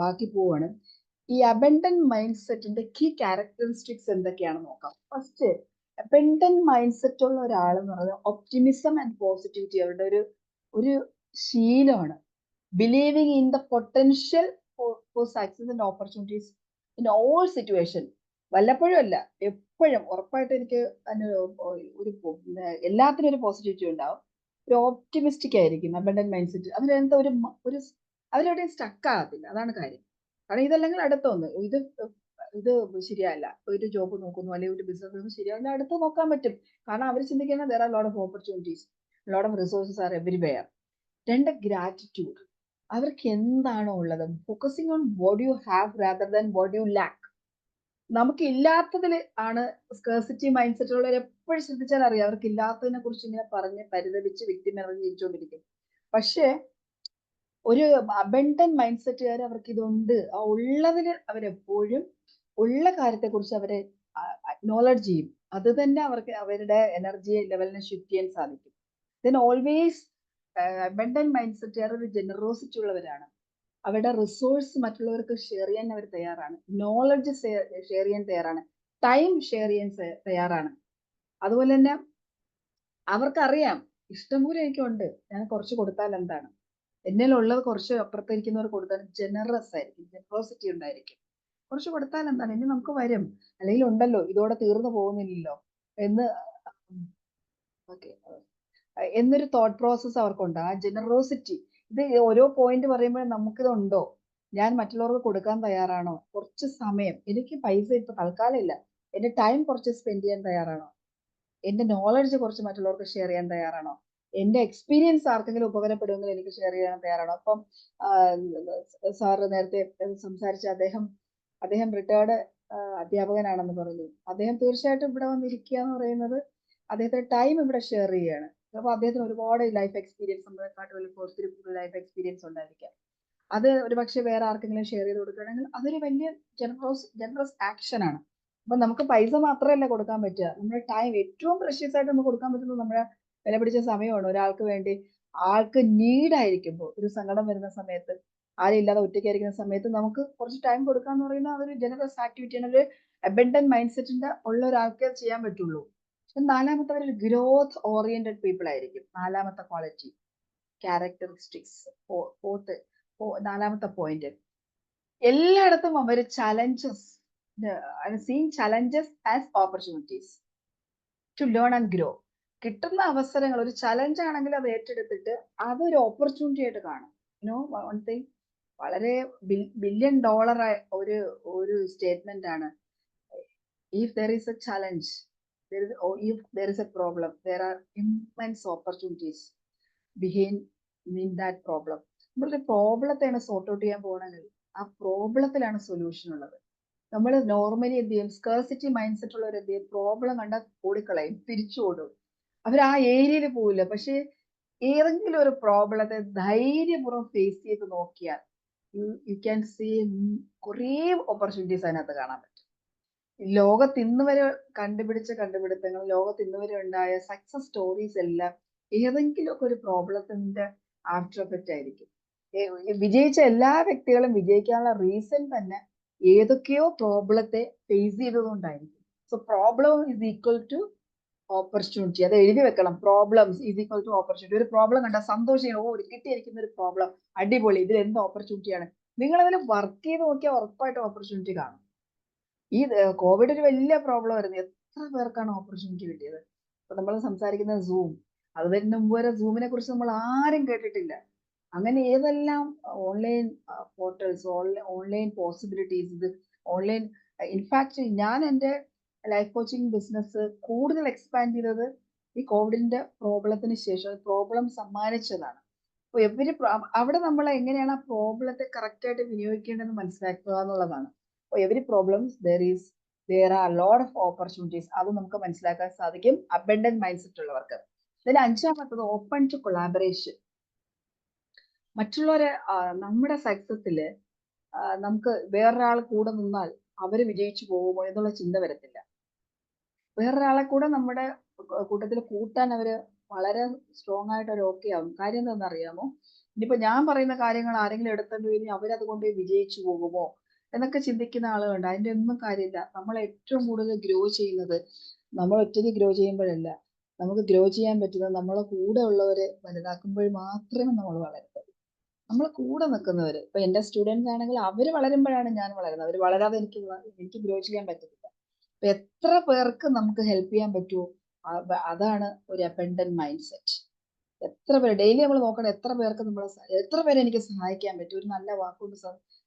ബാക്കി പോവാണ്. ഈ അബണ്ടന്റ് മൈൻഡ് സെറ്റിന്റെ കീ ക്യാരക്ടറിസ്റ്റിക്സ് എന്തൊക്കെയാണെന്ന് നോക്കാം. ഫസ്റ്റ്, അബണ്ടന്റ് മൈൻഡ് സെറ്റ് ഉള്ള ഒരാൾ എന്ന് പറയുന്നത് ഒപ്റ്റിമിസം ആൻഡ് പോസിറ്റിവിറ്റി അവരുടെ ഒരു ശീലമാണ്. Believing in the potential for success and opportunities in all situation. വല്ലപ്പോഴും അല്ല, എപ്പോഴും ഉറപ്പായിട്ട് എനിക്ക് ഒരു എല്ലാത്തിനും ഒരു പോസിറ്റിവിറ്റി ഉണ്ടാവും. ഒരു ഓപ്റ്റിമിസ്റ്റിക് ആയിരിക്കും അബണ്ടന്റ് മൈൻഡ് സെറ്റ്. അതിലെന്താ ഒരു അവരെവിടെയും സ്റ്റക്ക് ആകത്തില്ല, അതാണ് കാര്യം. കാരണം ഇതല്ലെങ്കിൽ അടുത്തൊന്ന് ഇത് ശരിയല്ല, ഒരു ജോബ് നോക്കുന്നു അല്ലെങ്കിൽ ഒരു ബിസിനസ് ശരിയല്ല, അടുത്ത് നോക്കാൻ പറ്റും. കാരണം അവർ ചിന്തിക്കുന്നത് there are lot of opportunities, lot of resources are everywhere. രണ്ട്, ഗ്രാറ്റിറ്റ്യൂഡ്. അവർക്ക് എന്താണോ ഉള്ളത്, focusing on what you have rather than what you lack. നമുക്ക് ഇല്ലാത്തതിൽ ആണ് സ്കേഴ്സിറ്റി മൈൻഡ് സെറ്റ് ഉള്ളവർ എപ്പോഴും ശ്രദ്ധിച്ചാൽ അറിയാം, അവർക്ക് ഇല്ലാത്തതിനെ കുറിച്ച് ഇങ്ങനെ പറഞ്ഞ് പരിതപിച്ച് വ്യക്തിമെറിഞ്ഞ് ജീവിച്ചുകൊണ്ടിരിക്കും. പക്ഷേ ഒരു അബണ്ടന്റ് മൈൻഡ് സെറ്റുകാർ അവർക്ക് ഇതുണ്ട്, ആ ഉള്ളതിൽ അവരെപ്പോഴും ഉള്ള കാര്യത്തെക്കുറിച്ച് അവരെ അക്നോളജ് ചെയ്യും. അത് തന്നെ അവർക്ക് അവരുടെ എനർജി ലെവലിനെ ഷിഫ്റ്റ് ചെയ്യാൻ സാധിക്കും. ദെൻ ഓൾവേസ് അബണ്ടന്റ് മൈൻഡ് സെറ്റുകാർ ഒരു ജനറോസിറ്റി ഉള്ളവരാണ്. അവരുടെ റിസോഴ്സ് മറ്റുള്ളവർക്ക് ഷെയർ ചെയ്യാൻ അവർ തയ്യാറാണ്, നോളജ് ഷെയർ ചെയ്യാൻ തയ്യാറാണ്, ടൈം ഷെയർ ചെയ്യാൻ തയ്യാറാണ്. അതുപോലെ തന്നെ അവർക്കറിയാം ഇഷ്ടംപോലെ എനിക്കുണ്ട്, ഞാൻ കുറച്ച് കൊടുത്താൽ എന്താണ്, എന്നിലുള്ളത് കുറച്ച് അപ്പുറത്തിരിക്കുന്നവർ കൊടുത്താൽ ജനറസ് ആയിരിക്കും, ജനറോസിറ്റി ഉണ്ടായിരിക്കും. കുറച്ച് കൊടുത്താൽ എന്താണ്, ഇനി നമുക്ക് വരും, അല്ലെങ്കിൽ ഉണ്ടല്ലോ, ഇതോടെ തീർന്നു പോകുന്നില്ലല്ലോ എന്ന് ഓക്കെ എന്നൊരു തോട്ട് പ്രോസസ് അവർക്കുണ്ട്. ആ ജനറോസിറ്റി, ഇത് ഓരോ പോയിന്റ് പറയുമ്പോൾ നമുക്കിതുണ്ടോ, ഞാൻ മറ്റുള്ളവർക്ക് കൊടുക്കാൻ തയ്യാറാണോ, കുറച്ച് സമയം, എനിക്ക് പൈസ ഇപ്പൊ തൽക്കാലം ഇല്ല, എന്റെ ടൈം കുറച്ച് സ്പെൻഡ് ചെയ്യാൻ തയ്യാറാണോ, എന്റെ നോളജ് കുറച്ച് മറ്റുള്ളവർക്ക് ഷെയർ ചെയ്യാൻ തയ്യാറാണോ, എന്റെ എക്സ്പീരിയൻസ് ആർക്കെങ്കിലും ഉപകാരപ്പെടുമെങ്കിൽ എനിക്ക് ഷെയർ ചെയ്യാൻ തയ്യാറാണോ. അപ്പം സാറ് നേരത്തെ സംസാരിച്ച അദ്ദേഹം റിട്ടയർഡ് അധ്യാപകനാണെന്ന് പറഞ്ഞു. അദ്ദേഹം തീർച്ചയായിട്ടും ഇവിടെ വന്നിരിക്കുക എന്ന് പറയുന്നത് അദ്ദേഹത്തിന്റെ ടൈം ഇവിടെ ഷെയർ ചെയ്യുകയാണ്. അപ്പൊ അദ്ദേഹത്തിന് ഒരുപാട് ലൈഫ് എക്സ്പീരിയൻസ്, നമ്മളെക്കാട്ടും ഒത്തിരി ലൈഫ് എക്സ്പീരിയൻസ് ഉണ്ടായിരിക്കാം. അത് ഒരു പക്ഷെ വേറെ ആർക്കെങ്കിലും ഷെയർ ചെയ്ത് കൊടുക്കുകയാണെങ്കിൽ അതൊരു വലിയ ജനറസ് ആക്ഷൻ ആണ്. അപ്പൊ നമുക്ക് പൈസ മാത്രമല്ല കൊടുക്കാൻ പറ്റുക, നമ്മുടെ ടൈം ഏറ്റവും പ്രഷ്യസ് ആയിട്ട് നമുക്ക് കൊടുക്കാൻ പറ്റുന്നത് നമ്മുടെ വില പിടിച്ച സമയമാണ്. ഒരാൾക്ക് വേണ്ടി, ആൾക്ക് നീഡ് ആയിരിക്കുമ്പോൾ, ഒരു സങ്കടം വരുന്ന സമയത്ത്, ആരും ഇല്ലാതെ ഒറ്റയ്ക്കായിരിക്കുന്ന സമയത്ത് നമുക്ക് കുറച്ച് ടൈം കൊടുക്കുക എന്ന് പറയുന്നത് അതൊരു ജനറസ് ആക്ടിവിറ്റിയാണ്. ഒരു അബൻഡന്റ് മൈൻഡ് സെറ്റിന്റെ ഉള്ള ഒരാൾക്കേ ചെയ്യാൻ പറ്റുള്ളൂ. നാലാമത്തെ ഒരു ഗ്രോത്ത് ഓറിയന്റഡ് പീപ്പിൾ ആയിരിക്കും. നാലാമത്തെ ക്വാളിറ്റി, ക്യാരക്ടറിസ്റ്റിക്സ്. നാലാമത്തെ പോയിന്റ്, എല്ലായിടത്തും അവർ challenges, seeing challenges as opportunities to learn and grow. കിട്ടുന്ന അവസരങ്ങൾ ഒരു ചലഞ്ച് ആണെങ്കിൽ അത് ഏറ്റെടുത്തിട്ട് അതൊരു ഓപ്പർച്യൂണിറ്റി ആയിട്ട് കാണും. വൺ തിങ്, വളരെ $1 billion ഒരു സ്റ്റേറ്റ്മെന്റ് ആണ്. If there is A challenge, if there is a problem, there are immense opportunities behind in that problem. നമ്മളൊരു പ്രോബ്ലത്തെയാണ് സോർട്ട് ഔട്ട് ചെയ്യാൻ പോകണമെങ്കിൽ ആ പ്രോബ്ലത്തിലാണ് സൊല്യൂഷൻ ഉള്ളത്. നമ്മൾ നോർമലി എന്ത് ചെയ്യും, സ്കേഴ്സിറ്റി മൈൻഡ് സെറ്റ് ഉള്ളവർ എന്ത് ചെയ്യും, പ്രോബ്ലം കണ്ടാൽ ഓടിക്കളയും, തിരിച്ചോടും, അവർ ആ ഏരിയയിൽ പോവില്ല. പക്ഷെ ഏതെങ്കിലും ഒരു പ്രോബ്ലത്തെ ധൈര്യപൂർവ്വം ഫേസ് ചെയ്ത് നോക്കിയാൽ യു ക്യാൻ സീ കുറേ ഓപ്പർച്യൂണിറ്റീസ് അതിനകത്ത് കാണാൻ പറ്റും. ലോകത്ത് ഇന്ന് വരെ കണ്ടുപിടിച്ച കണ്ടുപിടുത്തങ്ങൾ, ലോകത്ത് ഇന്ന് വരെ ഉണ്ടായ സക്സസ് സ്റ്റോറീസ് എല്ലാം ഏതെങ്കിലുമൊക്കെ ഒരു പ്രോബ്ലത്തിന്റെ ആഫ്റ്റർ എഫക്റ്റ് ആയിരിക്കും. വിജയിച്ച എല്ലാ വ്യക്തികളും വിജയിക്കാനുള്ള റീസൺ തന്നെ ഏതൊക്കെയോ പ്രോബ്ലത്തെ ഫേസ് ചെയ്തതുകൊണ്ടായിരിക്കും. So problem is equal to opportunity. അത് എഴുതി വെക്കണം, problems is equal to opportunity. ഒരു പ്രോബ്ലം കണ്ടാൽ സന്തോഷിക്കണം, ഓ കിട്ടിയിരിക്കുന്ന ഒരു പ്രോബ്ലം അടിപൊളി, ഇതിൽ എന്ത് ഓപ്പർച്യൂണിറ്റിയാണ്. നിങ്ങൾ അതിൽ വർക്ക് ചെയ്ത് നോക്കിയാൽ ഉറപ്പായിട്ടും ഓപ്പർച്യൂണിറ്റി കാണും. ഈ കോവിഡ് ഒരു വലിയ പ്രോബ്ലം ആയിരുന്നു. എത്ര പേർക്കാണ് ഓപ്പർച്യൂണിറ്റി കിട്ടിയത്. ഇപ്പൊ നമ്മൾ സംസാരിക്കുന്ന സൂം, അത് വരുന്ന മുമ്പ് വരെ സൂമിനെ കുറിച്ച് നമ്മൾ ആരും കേട്ടിട്ടില്ല. അങ്ങനെ ഏതെല്ലാം ഓൺലൈൻ പോർട്ടൽസ്, ഓൺലൈൻ പോസിബിലിറ്റീസ്, ഇത് ഓൺലൈൻ. ഇൻഫാക്ട് ഞാൻ എൻ്റെ ലൈഫ് കോച്ചിങ് ബിസിനസ് കൂടുതൽ എക്സ്പാൻഡ് ചെയ്തത് ഈ കോവിഡിന്റെ പ്രോബ്ലത്തിന് ശേഷം. പ്രോബ്ലം സമ്മാനിച്ചതാണ്. അപ്പൊ അവിടെ നമ്മൾ എങ്ങനെയാണ് ആ പ്രോബ്ലത്തെ കറക്റ്റ് ആയിട്ട് വിനിയോഗിക്കേണ്ടതെന്ന് മനസ്സിലാക്കുക എന്നുള്ളതാണ്. Every problems there are a lot of opportunities. അത് നമുക്ക് മനസ്സിലാക്കാൻ സാധിക്കും അബൻഡന്റ് മൈൻഡ് സെറ്റ് ഉള്ളവർക്ക്. ഇതിൽ അഞ്ചാമത്തത് ഓപ്പൺ ടു കൊളാബറേഷൻ. മറ്റുള്ളവരെ നമ്മുടെ സക്സസില് നമുക്ക് വേറൊരാൾ കൂടെ നിന്നാൽ അവര് വിജയിച്ചു പോകുമോ എന്നുള്ള ചിന്ത വരത്തില്ല. വേറൊരാളെ കൂടെ നമ്മുടെ കൂട്ടത്തിൽ കൂട്ടാൻ അവര് വളരെ സ്ട്രോങ് ആയിട്ട് അവർ ഓക്കെ ആവും. കാര്യം എന്താണെന്ന് അറിയാമോ, ഇനിയിപ്പോ ഞാൻ പറയുന്ന കാര്യങ്ങൾ ആരെങ്കിലും എടുത്തോണ്ട് കഴിഞ്ഞാൽ അവരതുകൊണ്ട് വിജയിച്ചു പോകുമോ എന്നൊക്കെ ചിന്തിക്കുന്ന ആളുകളുണ്ട്. അതിന്റെ ഒന്നും കാര്യമില്ല. നമ്മൾ ഏറ്റവും കൂടുതൽ ഗ്രോ ചെയ്യുന്നത് നമ്മൾ ഒറ്റയ്ക്ക് ഗ്രോ ചെയ്യുമ്പോഴല്ല, നമുക്ക് ഗ്രോ ചെയ്യാൻ പറ്റുന്നത് നമ്മളെ കൂടെ ഉള്ളവരെ വലുതാക്കുമ്പോൾ മാത്രമേ നമ്മൾ വളരത്തുള്ളൂ. നമ്മൾ കൂടെ നിൽക്കുന്നവര്, ഇപ്പൊ എന്റെ സ്റ്റുഡൻസ് ആണെങ്കിൽ അവര് വളരുമ്പോഴാണ് ഞാൻ വളരുന്നത്. അവർ വളരാതെ എനിക്ക് ഗ്രോ ചെയ്യാൻ പറ്റത്തില്ല. അപ്പൊ എത്ര പേർക്ക് നമുക്ക് ഹെൽപ്പ് ചെയ്യാൻ പറ്റുമോ അതാണ് ഒരു അബൻഡന്റ് മൈൻഡ് സെറ്റ്. എത്ര പേര് ഡെയിലി നമ്മൾ നോക്കണം, എത്ര പേർക്ക് എത്ര പേരെ എനിക്ക് സഹായിക്കാൻ പറ്റും, ഒരു നല്ല വാക്കുകൊണ്ട്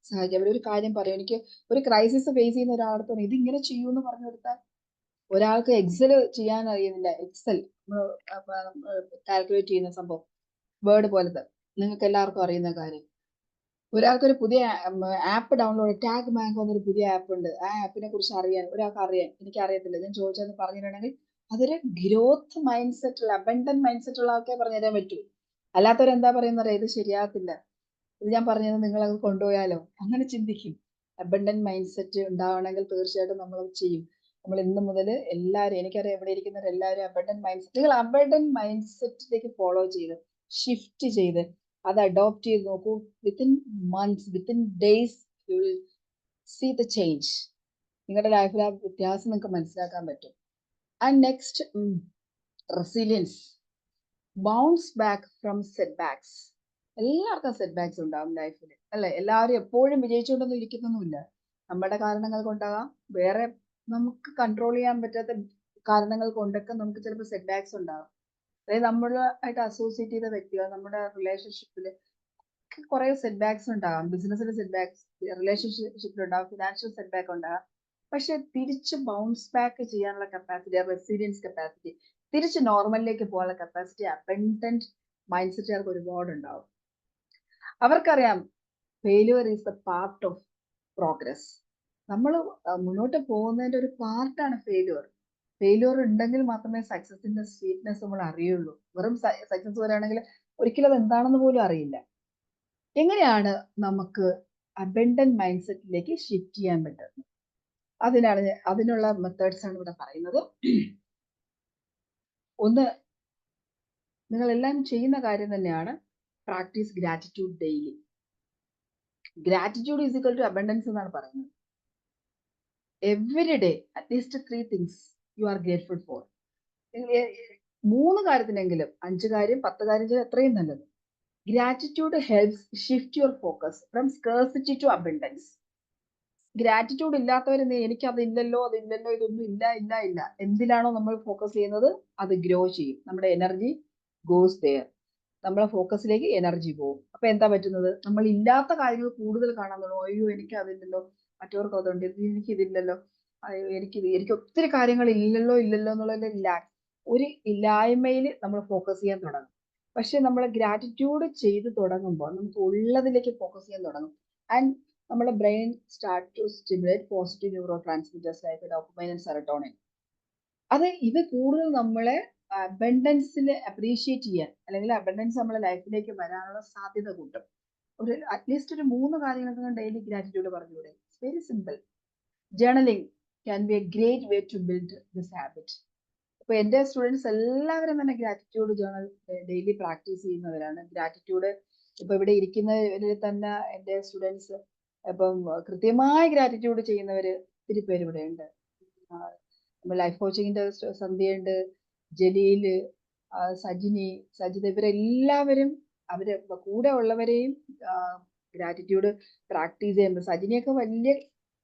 സഹായിക്കാം. അവരൊരു കാര്യം പറയും, എനിക്ക് ഒരു ക്രൈസിസ് ഫേസ് ചെയ്യുന്ന ഒരാളടുത്ത് ഇതിങ്ങനെ ചെയ്യൂ എന്ന് പറഞ്ഞു കൊടുത്താൽ, ഒരാൾക്ക് എക്സൽ ചെയ്യാൻ അറിയുന്നില്ല, എക്സൽ കാൽക്കുലേറ്റ് ചെയ്യുന്ന സംഭവം, വേർഡ് പോലത്തെ, നിങ്ങൾക്ക് എല്ലാവർക്കും അറിയുന്ന കാര്യം. ഒരാൾക്കൊരു പുതിയ ആപ്പ് ഡൗൺലോഡ്, ടാഗ് മാങ്കോ എന്നൊരു പുതിയ ആപ്പ് ഉണ്ട്, ആ ആപ്പിനെ കുറിച്ച് അറിയാൻ ഒരാൾക്ക് അറിയാൻ, എനിക്ക് അറിയത്തില്ല, ഞാൻ ചോദിച്ചെന്ന് പറഞ്ഞിട്ടുണ്ടെങ്കിൽ അതൊരു ഗ്രോത്ത് മൈൻഡ് സെറ്റ് ഉള്ള, അബണ്ടന്റ് മൈൻഡ് സെറ്റ് ഉള്ള ആൾക്കേ പറഞ്ഞുതരാൻ പറ്റൂ. അല്ലാത്തവരെന്താ പറയുന്നത്, ഇത് ശരിയാകത്തില്ല, ഇത് ഞാൻ പറഞ്ഞത് നിങ്ങൾ അത് കൊണ്ടുപോയാലോ, അങ്ങനെ ചിന്തിക്കും. അബണ്ടന്റ് മൈൻഡ് സെറ്റ് ഉണ്ടാവണമെങ്കിൽ തീർച്ചയായിട്ടും നമ്മളത് ചെയ്യും. നമ്മൾ ഇന്ന് മുതൽ എല്ലാവരും, എനിക്കറിയാം ഇവിടെ ഇരിക്കുന്നവർ എല്ലാവരും അബണ്ടന്റ് മൈൻഡ് സെറ്റ്, നിങ്ങൾ അബണ്ടന്റ് മൈൻഡ് സെറ്റിലേക്ക് ഫോളോ ചെയ്ത് ഷിഫ്റ്റ് ചെയ്ത് അത് അഡോപ്റ്റ് ചെയ്ത് നോക്കൂ. Within months, within days you will see the change. നിങ്ങളുടെ ലൈഫിൽ ആ വ്യത്യാസം നിങ്ങൾക്ക് മനസ്സിലാക്കാൻ പറ്റും. And next, resilience, bounce back from setbacks. എല്ലാവർക്കും സെറ്റ് ബാക്സ് ഉണ്ടാവും ലൈഫിൽ, അല്ലെ? എല്ലാവരും എപ്പോഴും വിജയിച്ചുകൊണ്ടൊന്നും ഇരിക്കുന്നൊന്നുമില്ല. നമ്മുടെ കാരണങ്ങൾ കൊണ്ടാകാം, വേറെ നമുക്ക് കൺട്രോൾ ചെയ്യാൻ പറ്റാത്ത കാരണങ്ങൾ കൊണ്ടൊക്കെ നമുക്ക് ചിലപ്പോൾ സെറ്റ് ബാക്സ് ഉണ്ടാകും. അതായത് നമ്മളായിട്ട് അസോസിയേറ്റ് ചെയ്ത വ്യക്തികൾ, നമ്മുടെ റിലേഷൻഷിപ്പിൽ കുറെ സെറ്റ് ബാക്സ് ഉണ്ടാകാം, ബിസിനസ്സിൽ സെറ്റ് ബാക്സ്, റിലേഷൻഷിപ്പിലുണ്ടാകും, ഫിനാൻഷ്യൽ സെറ്റ് ബാക്ക് ഉണ്ടാകാം. പക്ഷെ തിരിച്ച് ബൗൺസ് ബാക്ക് ചെയ്യാനുള്ള കപ്പാസിറ്റി, റെസിലിയൻസ് കപ്പാസിറ്റി, തിരിച്ച് നോർമലിലേക്ക് പോകാനുള്ള കപ്പാസിറ്റി അബണ്ടന്റ് മൈൻഡ് സെറ്റുകാർക്ക് ഒരുപാട് ഉണ്ടാവും. അവർക്കറിയാം failure is the part of progress. നമ്മൾ മുന്നോട്ട് പോകുന്നതിന്റെ ഒരു പാർട്ടാണ് ഫെയിലുവർ. ഫെയിലുവർ ഉണ്ടെങ്കിൽ മാത്രമേ സക്സസിന്റെ സ്വീറ്റ്നെസ് നമ്മൾ അറിയുള്ളൂ. വെറും സക്സസ് വരാണെങ്കിൽ ഒരിക്കലും അത് എന്താണെന്ന് പോലും അറിയില്ല. എങ്ങനെയാണ് നമുക്ക് അബണ്ടന്റ് മൈൻഡ് സെറ്റിലേക്ക് ഷിഫ്റ്റ് ചെയ്യാൻ പറ്റുന്നത്? അതിനുള്ള മെത്തേഡ്സ് ആണ് ഇവിടെ പറയുന്നത്. ഒന്ന്, നിങ്ങൾ എല്ലാം ചെയ്യുന്ന കാര്യം തന്നെയാണ്, practice gratitude daily. Gratitude is equal to abundance എന്നാണ് പറയുന്നത്. Every day at least 3 things you are grateful for. 3 കാര്യത്തിനെങ്കിലും, 5 കാര്യം 10 കാര്യം ചെയ്ത് എത്രയും നല്ലത്. Gratitude helps shift your focus from scarcity to abundance. Gratitude ഇല്ലാത്തവരെന്ത്, എനിക്ക് അതില്ലല്ലോ, ഇതൊന്നും ഇല്ല. എന്തിലാണോ നമ്മൾ ഫോക്കസ് ചെയ്യുന്നത് അത് ഗ്രോ ചെയ്യും. നമ്മുടെ എനർജി ഗോസ് ദെയർ. നമ്മളെ ഫോക്കസിലേക്ക് എനർജി പോകും. അപ്പൊ എന്താ പറ്റുന്നത്, നമ്മൾ ഇല്ലാത്ത കാര്യങ്ങൾ കൂടുതൽ കാണാൻ തുടങ്ങും. അയ്യോ എനിക്ക് അതില്ലല്ലോ, മറ്റവർക്ക് അതുണ്ട്, എനിക്കിതില്ലല്ലോ, അയ്യോ എനിക്ക് ഒത്തിരി കാര്യങ്ങൾ ഇല്ലല്ലോ എന്നുള്ള ഒരു ഇല്ലായ്മയിൽ നമ്മൾ ഫോക്കസ് ചെയ്യാൻ തുടങ്ങും. പക്ഷെ നമ്മൾ ഗ്രാറ്റിറ്റ്യൂഡ് ചെയ്ത് തുടങ്ങുമ്പോൾ നമുക്ക് ഉള്ളതിലേക്ക് ഫോക്കസ് ചെയ്യാൻ തുടങ്ങും. ആൻഡ് നമ്മുടെ brain start to stimulate positive neurotransmitters like dopamine and serotonin. ഇത് കൂടുതൽ നമ്മളെ അബണ്ടൻസിൽ അപ്രീഷിയേറ്റ് ചെയ്യാൻ, അല്ലെങ്കിൽ അബണ്ടൻസ് നമ്മളെ ലൈഫിലേക്ക് വരാനുള്ള സാധ്യത കൂട്ടും. അറ്റ്ലീസ്റ്റ് ഒരു 3 കാര്യങ്ങൾക്ക് ഡെയിലി ഗ്രാറ്റിറ്റ്യൂഡ് പറഞ്ഞുകൂടെ? It's very simple. Journaling can be a great way to build this habit. ഇപ്പൊ എന്റെ സ്റ്റുഡൻസ് എല്ലാവരും തന്നെ ഗ്രാറ്റിറ്റ്യൂഡ് ജേർണൽ ഡെയിലി പ്രാക്ടീസ് ചെയ്യുന്നവരാണ്. ഗ്രാറ്റിറ്റ്യൂഡ് ഇപ്പൊ ഇവിടെ ഇരിക്കുന്നവരിൽ തന്നെ എന്റെ സ്റ്റുഡൻസ് ഇപ്പം കൃത്യമായി ഗ്രാറ്റിറ്റ്യൂഡ് ചെയ്യുന്നവര് ഒത്തിരി പേര് ഇവിടെ ഉണ്ട്. ലൈഫ് കോച്ചിങ്ങിന്റെ സന്ധ്യയുണ്ട്, ജലീല്, സജിത, ഇവരെല്ലാവരും അവര് കൂടെ ഉള്ളവരെയും ഗ്രാറ്റിറ്റ്യൂഡ് പ്രാക്ടീസ് ചെയ്യുമ്പോൾ, സജിനിയൊക്കെ വലിയ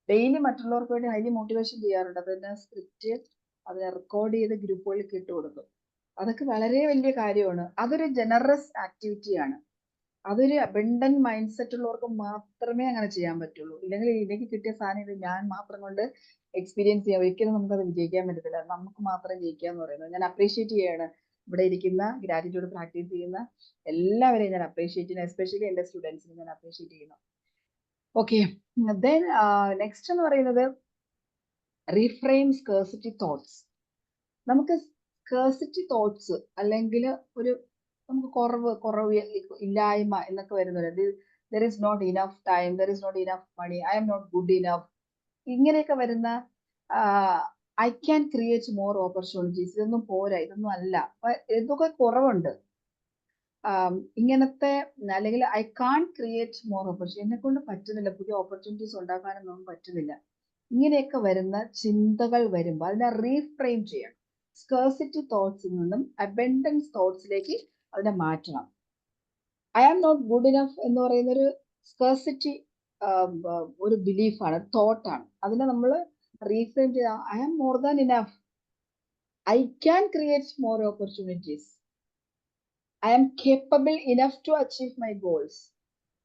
ഡെയിലി മറ്റുള്ളവർക്ക് വേണ്ടി ഹൈലി മോട്ടിവേഷൻ ചെയ്യാറുണ്ട്. അതിന്റെ സ്ക്രിപ്റ്റ് അത് റെക്കോർഡ് ചെയ്ത് ഗ്രൂപ്പുകളിൽ ഇട്ട് കൊടുക്കും. അതൊക്കെ വളരെ വലിയ കാര്യമാണ്. അതൊരു ജനറസ് ആക്ടിവിറ്റിയാണ്. അതൊരു അബണ്ടന്റ് മൈൻഡ് സെറ്റ് ഉള്ളവർക്ക് മാത്രമേ അങ്ങനെ ചെയ്യാൻ പറ്റുള്ളൂ. ഇല്ലെങ്കിൽ എനിക്ക് കിട്ടിയ സാധനം ഇത് ഞാൻ മാത്രം കൊണ്ട് എക്സ്പീരിയൻസ് ചെയ്യാം, ഒരിക്കലും നമുക്കത് വിജയിക്കാൻ പറ്റത്തില്ല. നമുക്ക് മാത്രം ജയിക്കാന്ന് പറയുന്നത്. ഞാൻ അപ്രീഷിയേറ്റ് ചെയ്യാണ് ഇവിടെ ഇരിക്കുന്ന ഗ്രാറ്റിറ്റ്യൂഡ് പ്രാക്ടീസ് ചെയ്യുന്ന എല്ലാവരെയും ഞാൻ അപ്രീഷിയേറ്റ് ചെയ്യുന്നു. എസ്പെഷ്യലി എൻ്റെ സ്റ്റുഡൻസിനെ ഞാൻ അപ്രീഷിയേറ്റ് ചെയ്യുന്നു. ഓക്കെ, ദെൻ നെക്സ്റ്റ് എന്ന് പറയുന്നത് റീഫ്രെയിം സ്കേഴ്സിറ്റി തോട്ട്സ്. നമുക്ക് സ്കേഴ്സിറ്റി തോട്ട്സ് അല്ലെങ്കിൽ ഒരു നമുക്ക് കുറവ് ഇല്ലായ്മ എന്നൊക്കെ വരുന്നത്, there is not enough time, there is not enough money, I am not good enough, ഇങ്ങനെയൊക്കെ വരുന്ന I can create more opportunities, ഇതൊന്നും പോരാ, ഇതൊന്നും അല്ല, ഇതൊക്കെ കുറവുണ്ട്, ഇങ്ങനത്തെ, അല്ലെങ്കിൽ I can create more opportunity, എന്നെ കൊണ്ട് പറ്റുന്നില്ല, പുതിയ ഓപ്പർച്യൂണിറ്റീസ് ഉണ്ടാക്കാനൊന്നും പറ്റുന്നില്ല, ഇങ്ങനെയൊക്കെ വരുന്ന ചിന്തകൾ വരുമ്പോൾ അതിനെ റീഫ്രെയിം ചെയ്യണം. സ്കേഴ്സിറ്റി തോട്ട്സിൽ നിന്നും അബണ്ടൻസ് തോട്ട്സിലേക്ക് അതിനെ മാറ്റണം. I am not good enough എന്ന് പറയുന്ന ഒരു സ്കേഴ്സിറ്റി ഒരു ബിലീഫാണ്, തോട്ടാണ്. അതിനെ നമ്മൾ റീഫ്രെയിം ചെയ്ത I am more than enough, I can create more opportunities, I am capable enough to achieve my goals.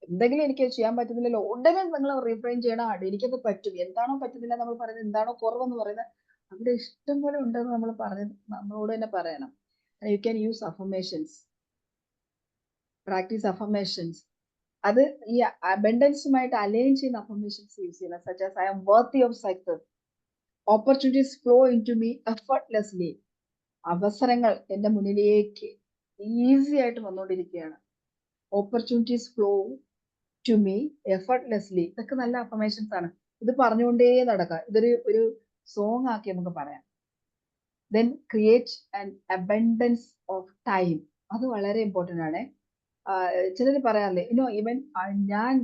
എന്തെങ്കിലും എനിക്ക് ചെയ്യാൻ പറ്റുന്നില്ലല്ലോ, ഉടനെ നിങ്ങൾ റീഫ്രെയിം ചെയ്യണം. എനിക്കത് പറ്റും. എന്താണോ പറ്റുന്നില്ല നമ്മൾ പറയുന്നത്, എന്താണോ കുറവെന്ന് പറയുന്നത്, അവിടെ ഇഷ്ടം പോലെ ഉണ്ടെന്ന് നമ്മൾ പറഞ്ഞ് നമ്മളോട് തന്നെ പറയണം. You can use affirmations, practice affirmations. അത് ഈ അബൻഡൻസുമായിട്ട് അലൈൻ ചെയ്യുന്ന അഫർമേഷൻസ് യൂസ് ചെയ്യണം. Such as I am worthy of success, opportunities flow into me effortlessly. അവസരങ്ങൾ എൻ്റെ മുന്നിലേക്ക് ഈസി ആയിട്ട് വന്നുകൊണ്ടിരിക്കുകയാണ്. Opportunities flow to me effortlessly. ഇതൊക്കെ നല്ല അഫർമേഷൻസ് ആണ്. ഇത് പറഞ്ഞുകൊണ്ടേ നടക്കുക. ഒരു സോങ് ആക്കി നമുക്ക് പറയാം. Then create an abundance of time. അത് വളരെ ഇമ്പോർട്ടൻ്റ് ആണ്. ചിലർ പറയാറില്ലേ, ഈവൻ ഞാൻ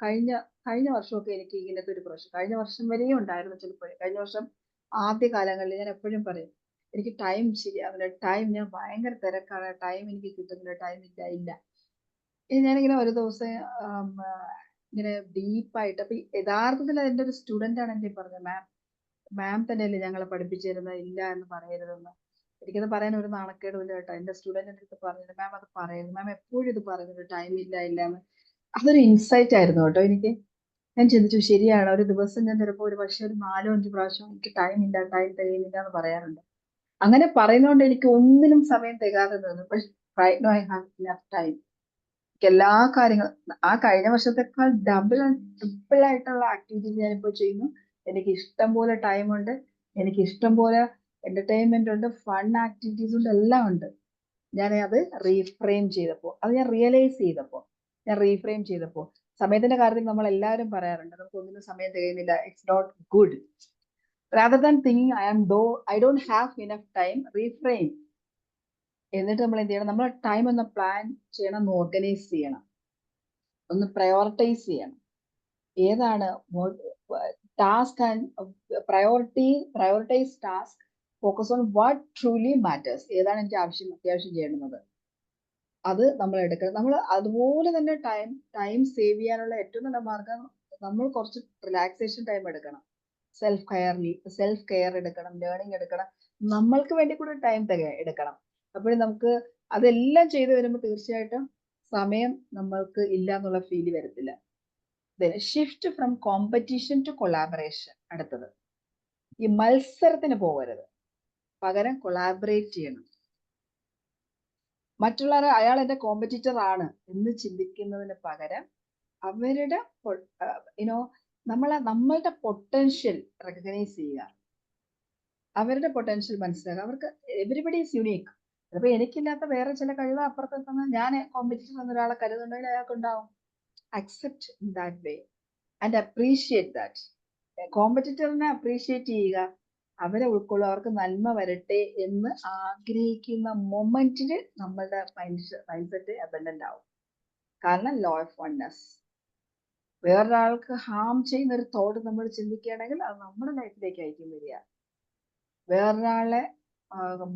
കഴിഞ്ഞ വർഷമൊക്കെ എനിക്ക് ഇങ്ങനത്തെ ഒരു പ്രശ്നം, കഴിഞ്ഞ വർഷം വരെയും ഉണ്ടായിരുന്നു. ചിലപ്പോൾ കഴിഞ്ഞ വർഷം ആദ്യ കാലങ്ങളിൽ ഞാൻ എപ്പോഴും പറയും, എനിക്ക് ടൈം ശരിയാവില്ല, ടൈം ഞാൻ ഭയങ്കര തിരക്കാണ്, ടൈം എനിക്ക് കിട്ടുന്നില്ല, ടൈം ഇല്ല. ഞാനിങ്ങനെ ഒരു ദിവസം ഇങ്ങനെ ഡീപ്പായിട്ട്, അപ്പൊ യഥാർത്ഥത്തിൽ അതിന്റെ ഒരു സ്റ്റുഡന്റ് ആണ് എന്റെ പറഞ്ഞത്, മാം തന്നെയല്ലേ ഞങ്ങളെ പഠിപ്പിച്ചിരുന്നത്, ഇല്ല എന്ന് പറയരുതെന്ന്. എനിക്കത് പറയാൻ ഒരു നാണക്കേടും ഇല്ല കേട്ടോ. എന്റെ സ്റ്റുഡന്റിന്റെ അടുത്ത് പറഞ്ഞത്, മാം അത് പറയരുത്, മാം എപ്പോഴും ഇത് പറയുന്നത് ടൈം ഇല്ല എന്ന്. അതൊരു ഇൻസൈറ്റ് ആയിരുന്നു കേട്ടോ എനിക്ക്. ഞാൻ ചിന്തിച്ചു, ശരിയാണ്. ഒരു ദിവസം ഞാൻ ചിലപ്പോൾ ഒരു പക്ഷേ ഒരു 4-5 പ്രാവശ്യം എനിക്ക് ടൈം തികയുന്നില്ല എന്ന് പറയാറുണ്ട്. അങ്ങനെ പറയുന്നതുകൊണ്ട് എനിക്ക് ഒന്നിനും സമയം തികയാതെ തോന്നും. പക്ഷെ right now I have enough time. എല്ലാ കാര്യങ്ങളും ആ കഴിഞ്ഞ വർഷത്തെക്കാൾ ഡബിൾ ആൻഡ് ട്രിപ്പിൾ ആയിട്ടുള്ള ആക്ടിവിറ്റീസ് ഞാനിപ്പോൾ ചെയ്യുന്നു. എനിക്ക് ഇഷ്ടം പോലെ ടൈം ഉണ്ട്, എനിക്ക് ഇഷ്ടം പോലെ എന്റർടൈൻമെന്റ് ഉണ്ട്, ഫൺ ആക്ടിവിറ്റീസ് ഉണ്ട്, എല്ലാം ഉണ്ട്. ഞാൻ അത് റീഫ്രെയിം ചെയ്തപ്പോൾ, അത് ഞാൻ റിയലൈസ് ചെയ്തപ്പോൾ, ഞാൻ റീഫ്രെയിം ചെയ്തപ്പോൾ, സമയത്തിന്റെ കാര്യത്തിൽ നമ്മൾ എല്ലാവരും പറയാറുണ്ട്, നമുക്ക് ഒന്നിനും സമയം തികയുന്നില്ല, it's not good. Rather than thinking I don't have enough time, reframe. എന്നിട്ട് നമ്മൾ എന്ത് ചെയ്യണം, നമ്മൾ ടൈം ഒന്ന് പ്ലാൻ ചെയ്യണം, ഒന്ന് ഓർഗനൈസ് ചെയ്യണം, ഒന്ന് പ്രയോറിറ്റൈസ് ചെയ്യണം. ഏതാണ് task and prioritise task, focus on what truly matters. ഏതാണ് എനിക്ക് അത്യാവശ്യം ചെയ്യേണ്ടുന്നത്, അത് നമ്മൾ എടുക്കണം. നമ്മൾ അതുപോലെ തന്നെ ടൈം സേവ് ചെയ്യാനുള്ള ഏറ്റവും നല്ല മാർഗം, നമ്മൾ കുറച്ച് റിലാക്സേഷൻ ടൈം എടുക്കണം, സെൽഫ് കെയർ എടുക്കണം, ലേണിംഗ് എടുക്കണം, നമ്മൾക്ക് വേണ്ടി കൂടെ ടൈം എടുക്കണം. അപ്പോഴും നമുക്ക് അതെല്ലാം ചെയ്തു വരുമ്പോൾ തീർച്ചയായിട്ടും സമയം നമ്മൾക്ക് ഇല്ല എന്നുള്ള ഫീല് വരത്തില്ല. Shift from competition to collaboration. അടുത്തത്, ഈ മത്സരത്തിന് പോകരുത്, പകരം കൊളാബറേറ്റ് ചെയ്യണം. മറ്റുള്ളവർ അയാൾ എന്റെ കോമ്പറ്റീറ്റർ ആണ് എന്ന് ചിന്തിക്കുന്നതിന് പകരം അവരുടെ നമ്മളുടെ പൊട്ടൻഷ്യൽ റെക്കഗ്നൈസ് ചെയ്യുക, അവരുടെ പൊട്ടൻഷ്യൽ മനസ്സിലാക്കുക. അവർക്ക് എവരിബഡി ഈസ് യുണീക്ക്. ചിലപ്പോൾ എനിക്കില്ലാത്ത വേറെ ചില കഴിവ് അപ്പുറത്തെത്തുന്ന ഞാൻ കോമ്പറ്റീറ്റർ എന്ന ഒരാളെ കരുതുന്നുണ്ടെങ്കിൽ അയാൾക്ക് ഉണ്ടാവും. Accept in that way and appreciate that. കോമ്പറ്റീറ്ററിനെ അപ്രീഷിയേറ്റ് ചെയ്യുക, അവരെ ഉൾക്കൊള്ളുക, അവർക്ക് നന്മ വരട്ടെ എന്ന് ആഗ്രഹിക്കുന്ന മൊമെന്റിൽ നമ്മളുടെ മൈൻഡ് സെറ്റ് അബൻഡന്റ് ആവും. കാരണം ലോ ഓഫ് വൺനെസ്. വേറൊരാൾക്ക് ഹാം ചെയ്യുന്ന ഒരു തോട്ട് നമ്മൾ ചിന്തിക്കുകയാണെങ്കിൽ അത് നമ്മുടെ ലൈഫിലേക്ക് ആയിരിക്കും വരിക. വേറൊരാളെ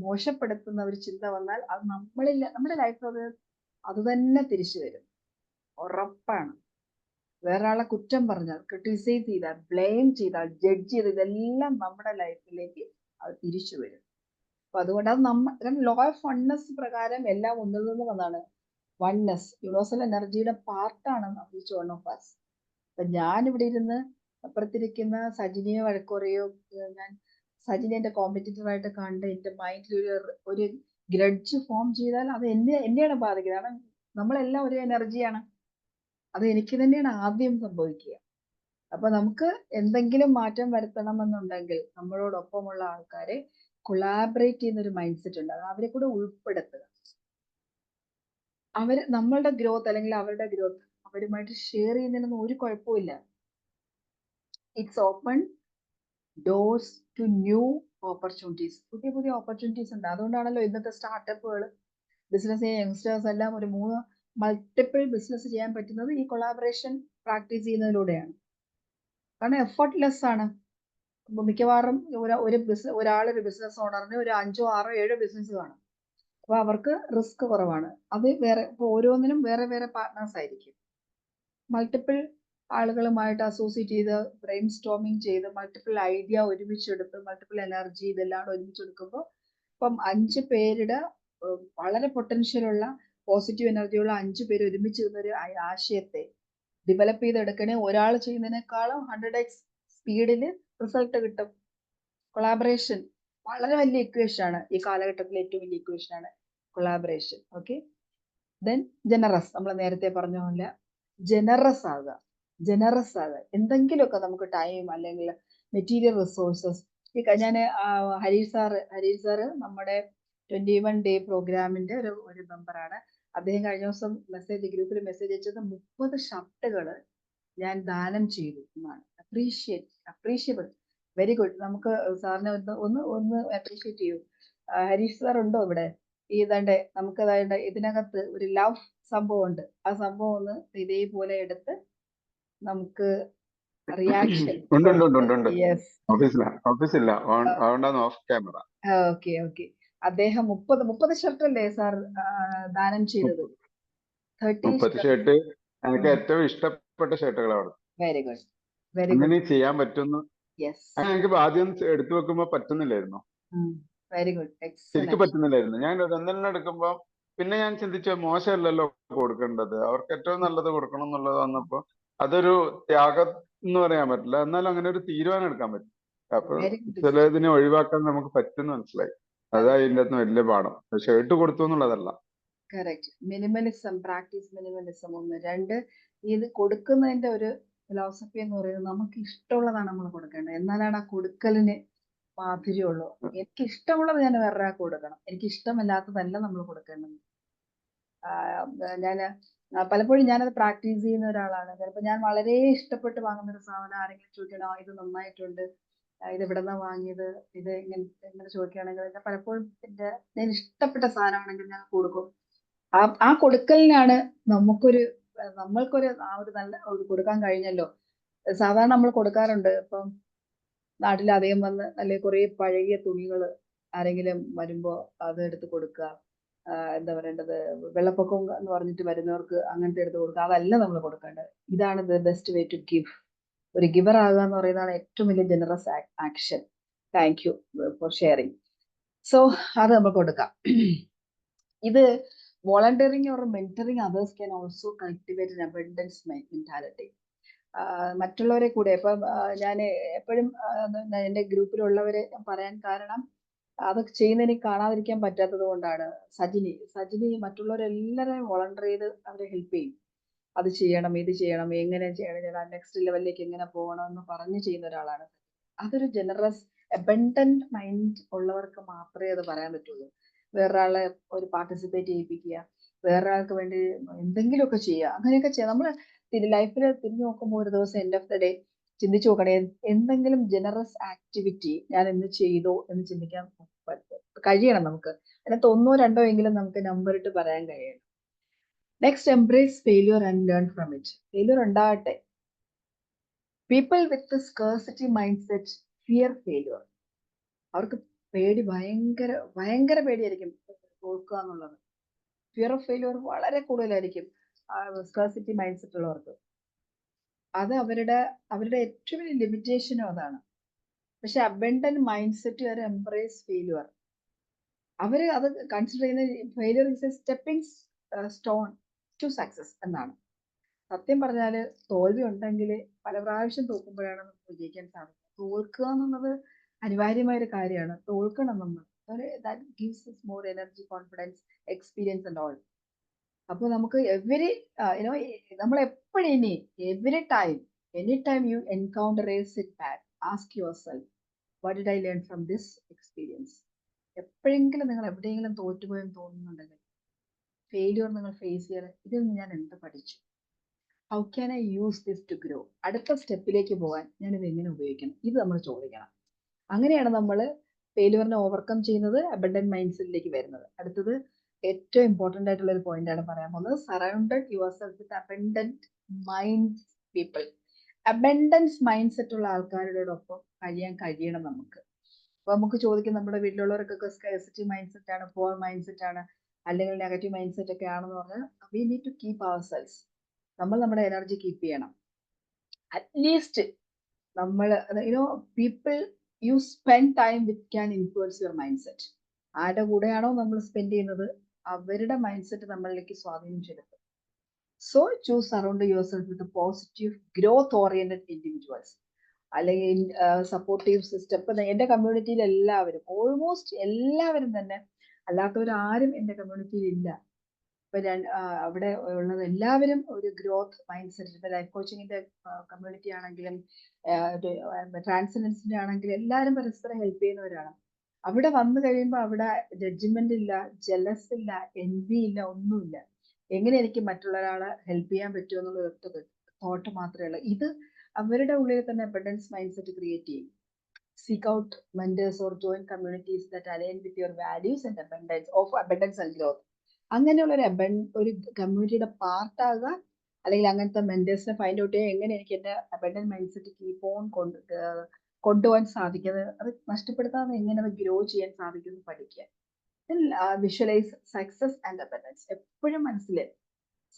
മോശപ്പെടുത്തുന്ന ഒരു ചിന്ത വന്നാൽ അത് നമ്മുടെ ലൈഫിൽ അത് തന്നെ തിരിച്ചു വരും, ഉറപ്പാണ്. വേറൊരാളെ കുറ്റം പറഞ്ഞാൽ, ക്രിട്ടിസൈസ് ചെയ്താൽ, ബ്ലെയിം ചെയ്താൽ, ജഡ്ജ് ചെയ്ത്, ഇതെല്ലാം നമ്മുടെ ലൈഫിലേക്ക് അത് തിരിച്ചു വരും. അപ്പൊ അതുകൊണ്ട് അത് ലോ ഓഫ് വൺനെസ് പ്രകാരം എല്ലാം ഒന്നിൽ നിന്ന് വന്നാണ്. വൺനെസ് യൂണിവേഴ്സൽ എനർജിയുടെ പാർട്ടാണ് ഈച്ച് വൺ ഓഫ് us. അപ്പൊ ഞാൻ ഇവിടെ ഇരുന്ന് അപ്പുറത്തിരിക്കുന്ന സജിനിയെ വഴക്കുറയോ, ഞാൻ സജിനെ എന്റെ കോമ്പറ്റീറ്റീവായിട്ട് കണ്ട് എന്റെ മൈൻഡിൽ ഒരു ഗ്രഡ്ജ് ഫോം ചെയ്താൽ അത് എന്നെയാണ് ബാധിക്കുന്നത്. കാരണം നമ്മളെല്ലാം ഒരു എനർജിയാണ്, അത് എനിക്ക് തന്നെയാണ് ആദ്യം സംഭവിക്കുക. അപ്പൊ നമുക്ക് എന്തെങ്കിലും മാറ്റം വരുത്തണമെന്നുണ്ടെങ്കിൽ നമ്മളോടൊപ്പമുള്ള ആൾക്കാരെ കൊളാബറേറ്റ് ചെയ്യുന്ന ഒരു മൈൻഡ് സെറ്റ് ഉണ്ടാകും, അവരെ കൂടെ ഉൾപ്പെടുത്തുക. നമ്മളുടെ ഗ്രോത്ത് അല്ലെങ്കിൽ അവരുടെ ഗ്രോത്ത് അവരുമായിട്ട് ഷെയർ ചെയ്യുന്നതിനൊന്നും ഒരു കുഴപ്പമില്ല. It's open doors to new opportunities. പുതിയ ഓപ്പർച്യൂണിറ്റീസ് ഉണ്ട്. അതുകൊണ്ടാണല്ലോ ഇന്നത്തെ സ്റ്റാർട്ടപ്പുകൾ, ബിസിനസ് യങ്സ്റ്റേഴ്സ് എല്ലാം ഒരു മൾട്ടിപ്പിൾ ബിസിനസ് ചെയ്യാൻ പറ്റുന്നത് ഈ കൊളാബറേഷൻ പ്രാക്ടീസ് ചെയ്യുന്നതിലൂടെയാണ്. കാരണം എഫർട്ട്ലെസ് ആണ്. മിക്കവാറും ഒരാളൊരു ബിസിനസ് ഓണറിന് ഒരു 5, 6, 7 ബിസിനസ് കാണും. അപ്പൊ അവർക്ക് റിസ്ക് കുറവാണ്. അത് ഓരോന്നിനും വേറെ പാർട്ട്നേഴ്സ് ആയിരിക്കും. മൾട്ടിപ്പിൾ ആളുകളുമായിട്ട് അസോസിയേറ്റ് ചെയ്ത് ബ്രെയിൻ സ്റ്റോമിങ് ചെയ്ത് മൾട്ടിപ്പിൾ ഐഡിയ ഒരുമിച്ചെടുത്ത് മൾട്ടിപ്പിൾ എനർജി ഇതെല്ലാം ഒരുമിച്ചെടുക്കുമ്പോൾ ഇപ്പം 5 പേരുടെ വളരെ പൊട്ടൻഷ്യലുള്ള പോസിറ്റീവ് എനർജിയുള്ള 5 പേര് ഒരുമിച്ച് നിന്നൊരു ആശയത്തെ ഡെവലപ്പ് ചെയ്തെടുക്കണേ ഒരാൾ ചെയ്യുന്നതിനേക്കാളും 100x സ്പീഡിൽ റിസൾട്ട് കിട്ടും. കൊളാബറേഷൻ വളരെ വലിയ ഇക്വേഷൻ ആണ്. ഈ കാലഘട്ടത്തിലെ ഏറ്റവും വലിയ ഇക്വേഷൻ ആണ് കൊളാബറേഷൻ. Okay, then generous. നമ്മൾ നേരത്തെ പറഞ്ഞ പോലെ ജനറസ് ആകുക. എന്തെങ്കിലുമൊക്കെ നമുക്ക് ടൈം അല്ലെങ്കിൽ മെറ്റീരിയൽ റിസോഴ്സസ്. ഞാൻ ഹരീഷ് സാറ് നമ്മുടെ 21 ഡേ പ്രോഗ്രാമിന്റെ ഒരു മെമ്പറാണ്. അദ്ദേഹം കഴിഞ്ഞ ദിവസം ഗ്രൂപ്പിൽ മെസ്സേജ് അയച്ചത് 30 ഷർട്ടുകൾ ഞാൻ ദാനം ചെയ്തു എന്നാണ്. Appreciable, very good. നമുക്ക് സാറിനെ ഒന്ന് അപ്രീഷിയേറ്റ് ചെയ്യൂ. ഹരീഷ് സാർ ഉണ്ടോ ഇവിടെ? ഇതാണ്ട് നമുക്ക് ഇതിനകത്ത് ഒരു ലവ് സംഭവം ഉണ്ട്. ആ സംഭവം ഒന്ന് ഇതേപോലെ എടുത്ത് നമുക്ക് റിയാക്ഷൻ. ഓക്കെ. അദ്ദേഹം 30 ഷർട്ട് അല്ലേ സാർ ദാനം ചെയ്തത്? 30 ഷർട്ട് എനിക്ക് ഏറ്റവും ഇഷ്ടപ്പെട്ട ഷർട്ടുകളാണ്. Very good. അങ്ങനെ ചെയ്യാൻ പറ്റുന്നു. എനിക്ക് ആദ്യം എടുത്തു വെക്കുമ്പോ പറ്റുന്നില്ലായിരുന്നു. Very good. ശരിക്കും പറ്റുന്നില്ലായിരുന്നു. ഞാൻ ഒരെണ്ണം എടുക്കുമ്പോ പിന്നെ ഞാൻ ചിന്തിച്ചു മോശമല്ലല്ലോ കൊടുക്കേണ്ടത്, അവർക്ക് ഏറ്റവും നല്ലത് കൊടുക്കണം എന്നുള്ളത് വന്നപ്പോ അതൊരു ത്യാഗം എന്ന് പറയാൻ പറ്റില്ല, എന്നാലും അങ്ങനെ ഒരു തീരുമാനം എടുക്കാൻ പറ്റും. അപ്പൊ ചിലതിനെ ഒഴിവാക്കാൻ നമുക്ക് പറ്റുന്ന മനസ്സിലായി. അതാ ഇതിന്റെ അകത്ത് വലിയ പാഠം. ഷർട്ട് കൊടുത്തു എന്നുള്ളതല്ല. കറക്റ്റ്. Minimalism, practice minimalism. 1. 2, ഇത് കൊടുക്കുന്നതിന്റെ ഒരു ഫിലോസഫി എന്ന് പറയുന്നത് നമുക്ക് ഇഷ്ടമുള്ളതാണ് നമ്മൾ കൊടുക്കേണ്ടത്. എന്നാലാണ് ആ കൊടുക്കലിന് മാധുര്യമുള്ളൂ. എനിക്ക് ഇഷ്ടമുള്ളത് ഞാൻ വേറൊരാൾക്ക് കൊടുക്കണം, എനിക്ക് ഇഷ്ടമല്ലാത്തതല്ല നമ്മൾ കൊടുക്കേണ്ടത്. ഞാൻ പലപ്പോഴും ഞാനത് പ്രാക്ടീസ് ചെയ്യുന്ന ഒരാളാണ്. ചിലപ്പോൾ ഞാൻ വളരെ ഇഷ്ടപ്പെട്ട് വാങ്ങുന്ന ഒരു സാധനം ആരെങ്കിലും ചോദിക്കണോ ഇത് നന്നായിട്ടുണ്ട്, ഇത് എവിടെ നിന്നാണ് വാങ്ങിയത്, ഇത് എങ്ങനെ ചോദിക്കുകയാണെങ്കിൽ പലപ്പോഴും ഞാൻ ഇഷ്ടപ്പെട്ട സാധനമാണെങ്കിൽ ഞാൻ കൊടുക്കും. ആ കൊടുക്കലിനാണ് നമ്മൾക്കൊരു ആ ഒരു നല്ല ഒരു കൊടുക്കാൻ കഴിഞ്ഞല്ലോ. സാധാരണ നമ്മൾ കൊടുക്കാറുണ്ട്. ഇപ്പം നാട്ടിൽ അധികം വന്ന് അല്ലെ കുറെ പഴകിയ തുണികൾ ആരെങ്കിലും വരുമ്പോ അത് എടുത്ത് കൊടുക്കുക. എന്താ പറയേണ്ടത്, വെള്ളപ്പൊക്കം എന്ന് പറഞ്ഞിട്ട് വരുന്നവർക്ക് അങ്ങനത്തെ എടുത്ത് കൊടുക്കുക. അതല്ല നമ്മൾ കൊടുക്കേണ്ടത്. ഇതാണ് the best way to give. ഒരു ഗിവർ ആകുക എന്ന് പറയുന്നതാണ് ഏറ്റവും വലിയ generous action. Thank you for sharing. So അത് നമ്മൾ കൊടുക്കാം. ഇത് volunteering or mentoring others can also cultivate an abundance mentality. മറ്റുള്ളവരെ കൂടെ ഇപ്പം ഞാൻ എപ്പോഴും എൻ്റെ ഗ്രൂപ്പിലുള്ളവരെ പറയാൻ കാരണം അത് ചെയ്യുന്ന എനിക്ക് കാണാതിരിക്കാൻ പറ്റാത്തത് കൊണ്ടാണ്. സജിനി മറ്റുള്ളവരെല്ലാവരെയും വോളണ്ടിയർ ചെയ്ത് അവരെ ഹെൽപ്പ് ചെയ്യും. അത് ചെയ്യണം, ഇത് ചെയ്യണം, എങ്ങനെ ചെയ്യണം, നെക്സ്റ്റ് ലെവലിലേക്ക് എങ്ങനെ പോകണം എന്ന് പറഞ്ഞ് ചെയ്യുന്ന ഒരാളാണ്. അതൊരു ജനറസ് അബണ്ടന്റ് മൈൻഡ് ഉള്ളവർക്ക് മാത്രമേ അത് പറയാൻ പറ്റുള്ളൂ. വേറൊരാളെ ഒരു പാർട്ടിസിപ്പേറ്റ് ചെയ്യിപ്പിക്കുക, വേറൊരാൾക്ക് വേണ്ടി എന്തെങ്കിലുമൊക്കെ ചെയ്യുക, അങ്ങനെയൊക്കെ ചെയ്യാം. നമ്മൾ ലൈഫിൽ തിരിഞ്ഞു നോക്കുമ്പോൾ ഒരു ദിവസം എൻഡ് ഓഫ് ദ ഡേ ചിന്തിച്ചു നോക്കണേ, എന്തെങ്കിലും ജനറസ് ആക്ടിവിറ്റി ഞാൻ ഇന്ന് ചെയ്തോ എന്ന് ചിന്തിക്കാൻ കഴിയണം. നമുക്ക് അതിനകത്ത് 1 2 എങ്കിലും നമുക്ക് നമ്പർ ഇട്ട് പറയാൻ കഴിയണം. Next, embrace failure and learn from it. Failure ഉണ്ടാകട്ടെ. People with scarcity mind set fear failure. അവർക്ക് പേടി, ഭയങ്കര പേടിയായിരിക്കും തോൽക്കുക എന്നുള്ളത്. ഫിയർ ഓഫ് ഫെയിലിയർ വളരെ കൂടുതലായിരിക്കും സ്കേഴ്സിറ്റി മൈൻഡ് സെറ്റ് ഉള്ളവർക്ക്. അത് അവരുടെ ഏറ്റവും വലിയ ലിമിറ്റേഷനും അതാണ്. പക്ഷെ അബണ്ടന്റ് മൈൻഡ് സെറ്റ് വരെ എംബ്രേസ് ഫെയിലിയർ. അവര് അത് കൺസിഡർ ചെയ്യുന്ന failure is a stepping stone to success എന്നാണ്. സത്യം പറഞ്ഞാൽ തോൽവി ഉണ്ടെങ്കിൽ പല പ്രാവശ്യം തോൽക്കുമ്പോഴാണ് നമുക്ക് വിജയിക്കാൻ സാധിക്കുക. തോൽക്കുക എന്നുള്ളത് അനിവാര്യമായ ഒരു കാര്യമാണ്. തോൽക്കണം നമ്മൾ. That gives us more energy, confidence, experience and all. അപ്പോൾ നമുക്ക് നമ്മൾ എപ്പോഴും every time, any time you encounter A set back, ask your self, what did I learn from this experience. എപ്പോഴെങ്കിലും നിങ്ങൾ എവിടെയെങ്കിലും തോറ്റുപോയെന്ന് തോന്നുന്നുണ്ടെങ്കിൽ, ഫെയിലിയർ നിങ്ങൾ ഫേസ് ചെയ്യാൻ, ഇതിൽ നിന്ന് ഞാൻ എന്ത് പഠിച്ചു, how can I use this to grow, അടുത്ത സ്റ്റെപ്പിലേക്ക് പോകാൻ ഞാനിത് എങ്ങനെ ഉപയോഗിക്കണം, ഇത് നമ്മൾ ചോദിക്കണം. അങ്ങനെയാണ് നമ്മൾ ഫെയിലിയറിനെ ഓവർകം ചെയ്യുന്നത്, അബണ്ടന്റ് മൈൻഡ് സെറ്റിലേക്ക് വരുന്നത്. അടുത്തത് ഏറ്റവും ഇമ്പോർട്ടൻ്റ് ആയിട്ടുള്ള ഒരു പോയിന്റ് ആണ് പറയാൻ പോകുന്നത്. Surrounded your self with abundant mind people. Abundance mind set ഉള്ള ആൾക്കാരോടൊപ്പം കഴിയണം നമുക്ക്. അപ്പൊ നമുക്ക് ചോദിക്കും, നമ്മുടെ വീട്ടിലുള്ളവർക്കൊക്കെ സ്കേഴ്സിറ്റി മൈൻഡ് സെറ്റ് ആണ്, പോർ മൈൻഡ് സെറ്റ് ആണ്, അല്ലെങ്കിൽ നെഗറ്റീവ് മൈൻഡ് സെറ്റ് ഒക്കെ ആണെന്ന് പറഞ്ഞാൽ we need to keep ourselves. നമ്മൾ നമ്മുടെ എനർജി കീപ്പ് ചെയ്യണം. അറ്റ്ലീസ്റ്റ് നമ്മൾ people you spend time with can influence your mind set. ആരുടെ കൂടെയാണോ നമ്മൾ സ്പെൻഡ് ചെയ്യുന്നത് അവരുടെ മൈൻഡ് സെറ്റ് നമ്മളിലേക്ക് സ്വാധീനം ചെലുത്തും. So choose surround your self with positive growth oriented individuals, അല്ലെങ്കിൽ സപ്പോർട്ടീവ് സിസ്റ്റം. ഇപ്പൊ എന്റെ കമ്മ്യൂണിറ്റിയിൽ എല്ലാവരും, ഓൾമോസ്റ്റ് എല്ലാവരും തന്നെ, അല്ലാത്തവരാരും എന്റെ കമ്മ്യൂണിറ്റിയിൽ ഇല്ല. ഇപ്പൊ അവിടെ ഉള്ളത് എല്ലാവരും ഒരു ഗ്രോത്ത് മൈൻഡ് സെറ്റ്. ഇപ്പൊ ലൈഫ് കോച്ചിങ്ങിന്റെ കമ്മ്യൂണിറ്റി ആണെങ്കിലും ട്രാൻസ്ജെൻഡൻസിന്റെ ആണെങ്കിലും എല്ലാവരും പരസ്പരം ഹെൽപ്പ് ചെയ്യുന്നവരാണ്. അവിടെ വന്നു കഴിയുമ്പോൾ അവിടെ ജഡ്ജ്മെന്റ് ഇല്ല, ജലസ് ഇല്ല, എൻവി ഇല്ല, ഒന്നുമില്ല. എങ്ങനെ എനിക്ക് മറ്റുള്ള ഒരാളെ ഹെൽപ്പ് ചെയ്യാൻ പറ്റുമോ എന്നുള്ള ഒറ്റ തോട്ട് മാത്രമേ ഉള്ളൂ. ഇത് അവരുടെ ഉള്ളിൽ തന്നെ അബണ്ടൻസ് മൈൻഡ് സെറ്റ് ക്രിയേറ്റ് ചെയ്യും. Seek out mentors or join communities that align with your values and abundance and growth. അങ്ങനെയുള്ള ഒരു കമ്മ്യൂണിറ്റിയുടെ പാർട്ടാകുക, അല്ലെങ്കിൽ അങ്ങനത്തെ മെന്റേഴ്സിനെ ഫൈൻഡ് ഔട്ട് ചെയ്യുക. എങ്ങനെ എനിക്ക് എന്റെ abundant mind set keep on കൊണ്ടുപോകാൻ സാധിക്കുന്നത്, അത് നഷ്ടപ്പെടുത്താതെ എങ്ങനെ അത് ഗ്രോ ചെയ്യാൻ സാധിക്കുന്നു പഠിക്കുക. Visualise success and abundance. എപ്പോഴും മനസ്സിൽ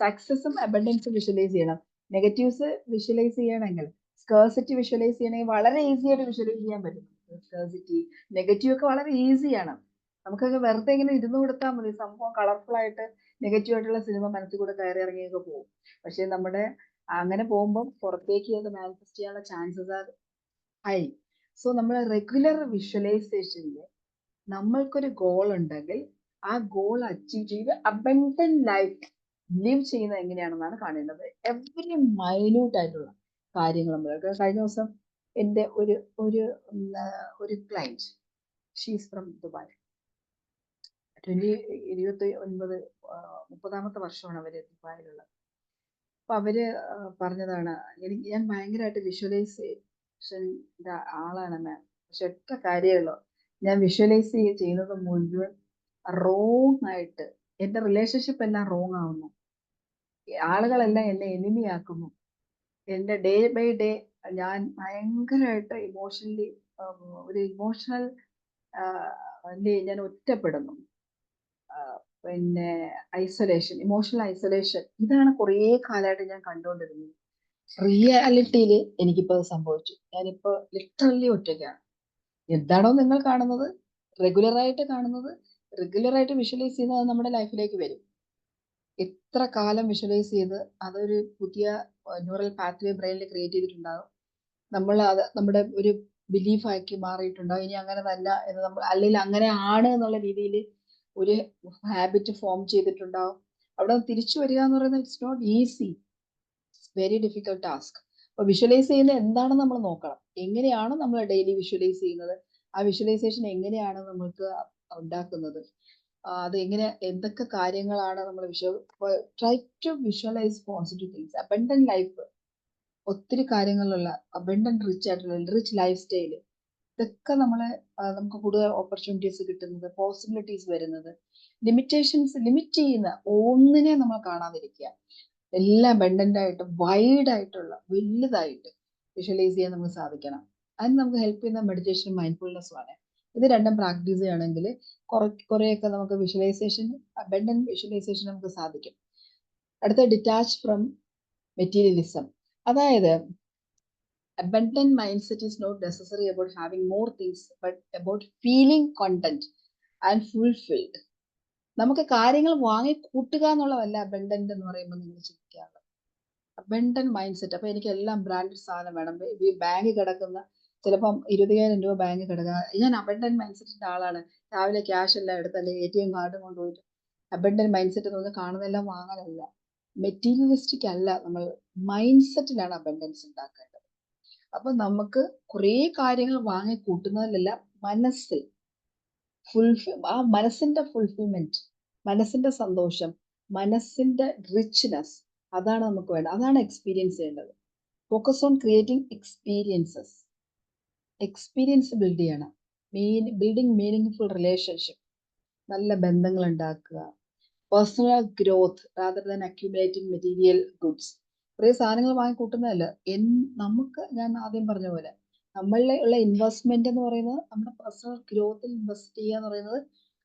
സക്സസും അബണ്ടൻസും വിഷ്വലൈസ് ചെയ്യണം. നെഗറ്റീവ്സ് വിഷ്വലൈസ് ചെയ്യണമെങ്കിൽ, സ്കേഴ്സിറ്റി വിഷ്വലൈസ് ചെയ്യണമെങ്കിൽ വളരെ ഈസി ആയിട്ട് വിഷ്വലൈസ് ചെയ്യാൻ പറ്റും. സ്കേഴ്സിറ്റി, നെഗറ്റീവ് ഒക്കെ വളരെ ഈസിയാണ്. നമുക്കൊക്കെ വെറുതെ ഇങ്ങനെ ഇരുന്ന് കൊടുത്താൽ മതി, സംഭവം കളർഫുൾ ആയിട്ട് നെഗറ്റീവ് ആയിട്ടുള്ള സിനിമ മനസ്സിൽ കൂടെ കയറി ഇറങ്ങിയൊക്കെ പോകും. പക്ഷെ നമ്മുടെ അങ്ങനെ പോകുമ്പോൾ പുറത്തേക്ക് അത് മാനിഫെസ്റ്റ് ചെയ്യാനുള്ള ചാൻസസ് ആർ ഹൈ. സോ നമ്മൾ റെഗുലർ വിഷ്വലൈസേഷനിൽ നമ്മൾക്കൊരു ഗോൾ ഉണ്ടെങ്കിൽ ആ ഗോൾ അച്ചീവ് ചെയ്ത് അബണ്ടന്റ് ലൈഫ് ലിവ് ചെയ്യുന്നത് എങ്ങനെയാണെന്നാണ് കാണേണ്ടത്. എവറി മൈന്യൂട്ട് ആയിട്ടുള്ള കാര്യങ്ങൾ നമ്മൾ. കഴിഞ്ഞ ദിവസം എൻ്റെ ഒരു ക്ലൈന്റ്, ഷീസ് ഫ്രം ദുബായ്, 30ാമത്തെ വർഷമാണ് അവര് ദുബായിലുള്ളത്. അപ്പൊ അവര് പറഞ്ഞതാണ്, ഞാൻ ഭയങ്കരമായിട്ട് വിഷ്വലൈസേഷൻ്റെ ആളാണ് മാം, പക്ഷെ ഒറ്റ കാര്യമുള്ളൂ, ഞാൻ വിഷ്വലൈസ് ചെയ്യുന്നത് മുഴുവൻ റോങ് ആയിട്ട്, എന്റെ റിലേഷൻഷിപ്പ് എല്ലാം റോങ് ആവുന്നു, ആളുകളെല്ലാം എന്നെ എനിമിയാക്കുന്നു, എന്റെ ഡേ ബൈ ഡേ ഞാൻ ഭയങ്കരമായിട്ട് ഇമോഷണലി ഒരു ഇമോഷണൽ ഞാൻ ഒറ്റപ്പെടുന്നു. പിന്നെ ഐസൊലേഷൻ, ഇമോഷണൽ ഐസൊലേഷൻ, ഇതാണ് കുറേ കാലമായിട്ട് ഞാൻ കണ്ടുകൊണ്ടിരുന്നത്. റിയാലിറ്റിയിൽ എനിക്കിപ്പോൾ സംഭവിച്ചു. ഞാനിപ്പോ ലിറ്ററലി ഒറ്റയ്ക്കാണ്. എന്താണോ നിങ്ങൾ കാണുന്നത്, റെഗുലറായിട്ട് കാണുന്നത്, റെഗുലറായിട്ട് വിഷ്വലൈസ് ചെയ്യുന്നത് നമ്മുടെ ലൈഫിലേക്ക് വരും. എത്ര കാലം വിഷ്വലൈസ് ചെയ്ത് അതൊരു പുതിയ ന്യൂറൽ പാത്വേ ബ്രെയിനിൽ ക്രിയേറ്റ് ചെയ്തിട്ടുണ്ടാകും. നമ്മൾ അത് നമ്മുടെ ഒരു ബിലീഫാക്കി മാറിയിട്ടുണ്ടാകും. ഇനി അങ്ങനെ തന്നെ എന്ന് നമ്മൾ, അല്ലെങ്കിൽ അങ്ങനെ ആണ് എന്നുള്ള രീതിയിൽ ഒരു ഹാബിറ്റ് ഫോം ചെയ്തിട്ടുണ്ടാവും. അവിടെ തിരിച്ചു വരിക എന്ന് പറയുന്നത് it's not easy, it's very difficult task. അപ്പോൾ വിഷ്വലൈസ് ചെയ്യുന്നത് എന്താണെന്ന് നമ്മൾ നോക്കണം. എങ്ങനെയാണ് നമ്മൾ ഡെയിലി വിഷ്വലൈസ് ചെയ്യുന്നത്, ആ വിഷ്വലൈസേഷൻ എങ്ങനെയാണ് നമ്മൾക്ക് ഉണ്ടാക്കുന്നത്, അത് എങ്ങനെ, എന്തൊക്കെ കാര്യങ്ങളാണ് നമ്മൾ try to visualise positive things. Abundant life, ഒത്തിരി കാര്യങ്ങളുള്ള അബണ്ടന്റ് റിച്ച് ആയിട്ടുള്ള റിച്ച് ലൈഫ് സ്റ്റൈല്, ഇതൊക്കെ നമുക്ക് കൂടുതൽ ഓപ്പർച്യൂണിറ്റീസ് കിട്ടുന്നത്, പോസിബിലിറ്റീസ് വരുന്നത്, ലിമിറ്റേഷൻസ് ലിമിറ്റ് ചെയ്യുന്ന ഒന്നിനെ നമ്മൾ കാണാതിരിക്കുക. എല്ലാം അബണ്ടന്റ് ആയിട്ട് വൈഡ് ആയിട്ടുള്ള വലുതായിട്ട് വിഷ്വലൈസ് ചെയ്യാൻ നമുക്ക് സാധിക്കണം. അതിന് നമുക്ക് ഹെൽപ്പ് ചെയ്യുന്ന മെഡിറ്റേഷൻ, മൈൻഡ്ഫുൾനെസ്സും ആണ്. ഇത് രണ്ടും പ്രാക്ടീസ് ചെയ്യണമെങ്കിൽ കുറേയൊക്കെ നമുക്ക് വിഷ്വലൈസേഷൻ, അബണ്ടന്റ് വിഷ്വലൈസേഷൻ നമുക്ക് സാധിക്കും. അടുത്ത ഡിറ്റാച്ച് ഫ്രം മെറ്റീരിയലിസം. അതായത് abundant mindset is not necessarily about having more things, but about feeling content and fulfilled. നമുക്ക് കാര്യങ്ങൾ വാങ്ങി കൂട്ടുക എന്നുള്ളതല്ല അബണ്ടന്റ് എന്ന് പറയുമ്പോൾ നിങ്ങൾ ചിന്തിക്കാറുള്ളത്. അബണ്ടന്റ് മൈൻഡ് സെറ്റ്, അപ്പൊ എനിക്ക് എല്ലാം ബ്രാൻഡഡ് സാധനം വേണം. ബാങ്കിൽ കിടക്കുന്ന ചിലപ്പം 20,000 രൂപ ബാങ്കിൽ കിടക്കുക, ഞാൻ അബണ്ടന്റ് മൈൻഡ് സെറ്റിന്റെ ആളാണ്, രാവിലെ ക്യാഷ് എല്ലാം എടുത്ത് അല്ലെങ്കിൽ ATM കാർഡ് കൊണ്ടുപോയിട്ട് അബണ്ടന്റ് മൈൻഡ് സെറ്റ് എന്ന് കാണുന്നതെല്ലാം വാങ്ങാനല്ല, മെറ്റീരിയലിസ്റ്റിക് അല്ല, നമ്മൾ മൈൻഡ് സെറ്റിലാണ് അബണ്ടൻസ് ഉണ്ടാക്കേണ്ടത്. അപ്പൊ നമുക്ക് കുറെ കാര്യങ്ങൾ വാങ്ങി കൂട്ടുന്നതിലല്ല, മനസ്സിൽ ആ മനസ്സിന്റെ ഫുൾഫിൽമെന്റ്, മനസ്സിന്റെ സന്തോഷം, മനസ്സിന്റെ റിച്ച്നെസ്, അതാണ് നമുക്ക് വേണ്ടത്. അതാണ് എക്സ്പീരിയൻസ് ചെയ്യേണ്ടത്. Focus on creating experiences. Experience build ചെയ്യണം. ബിൽഡിംഗ് മീനിങ്ഫുൾ റിലേഷൻഷിപ്പ്, നല്ല ബന്ധങ്ങൾ ഉണ്ടാക്കുക. Personal growth rather than accumulating material goods. കുറേ സാധനങ്ങൾ വാങ്ങിക്കൂട്ടുന്നതല്ല. നമുക്ക് ഞാൻ ആദ്യം പറഞ്ഞ പോലെ നമ്മളിലെ ഉള്ള ഇൻവെസ്റ്റ്മെന്റ് എന്ന് പറയുന്നത്, നമ്മുടെ പേഴ്സണൽ ഗ്രോത്തിൽ ഇൻവെസ്റ്റ് ചെയ്യുക എന്ന് പറയുന്നത്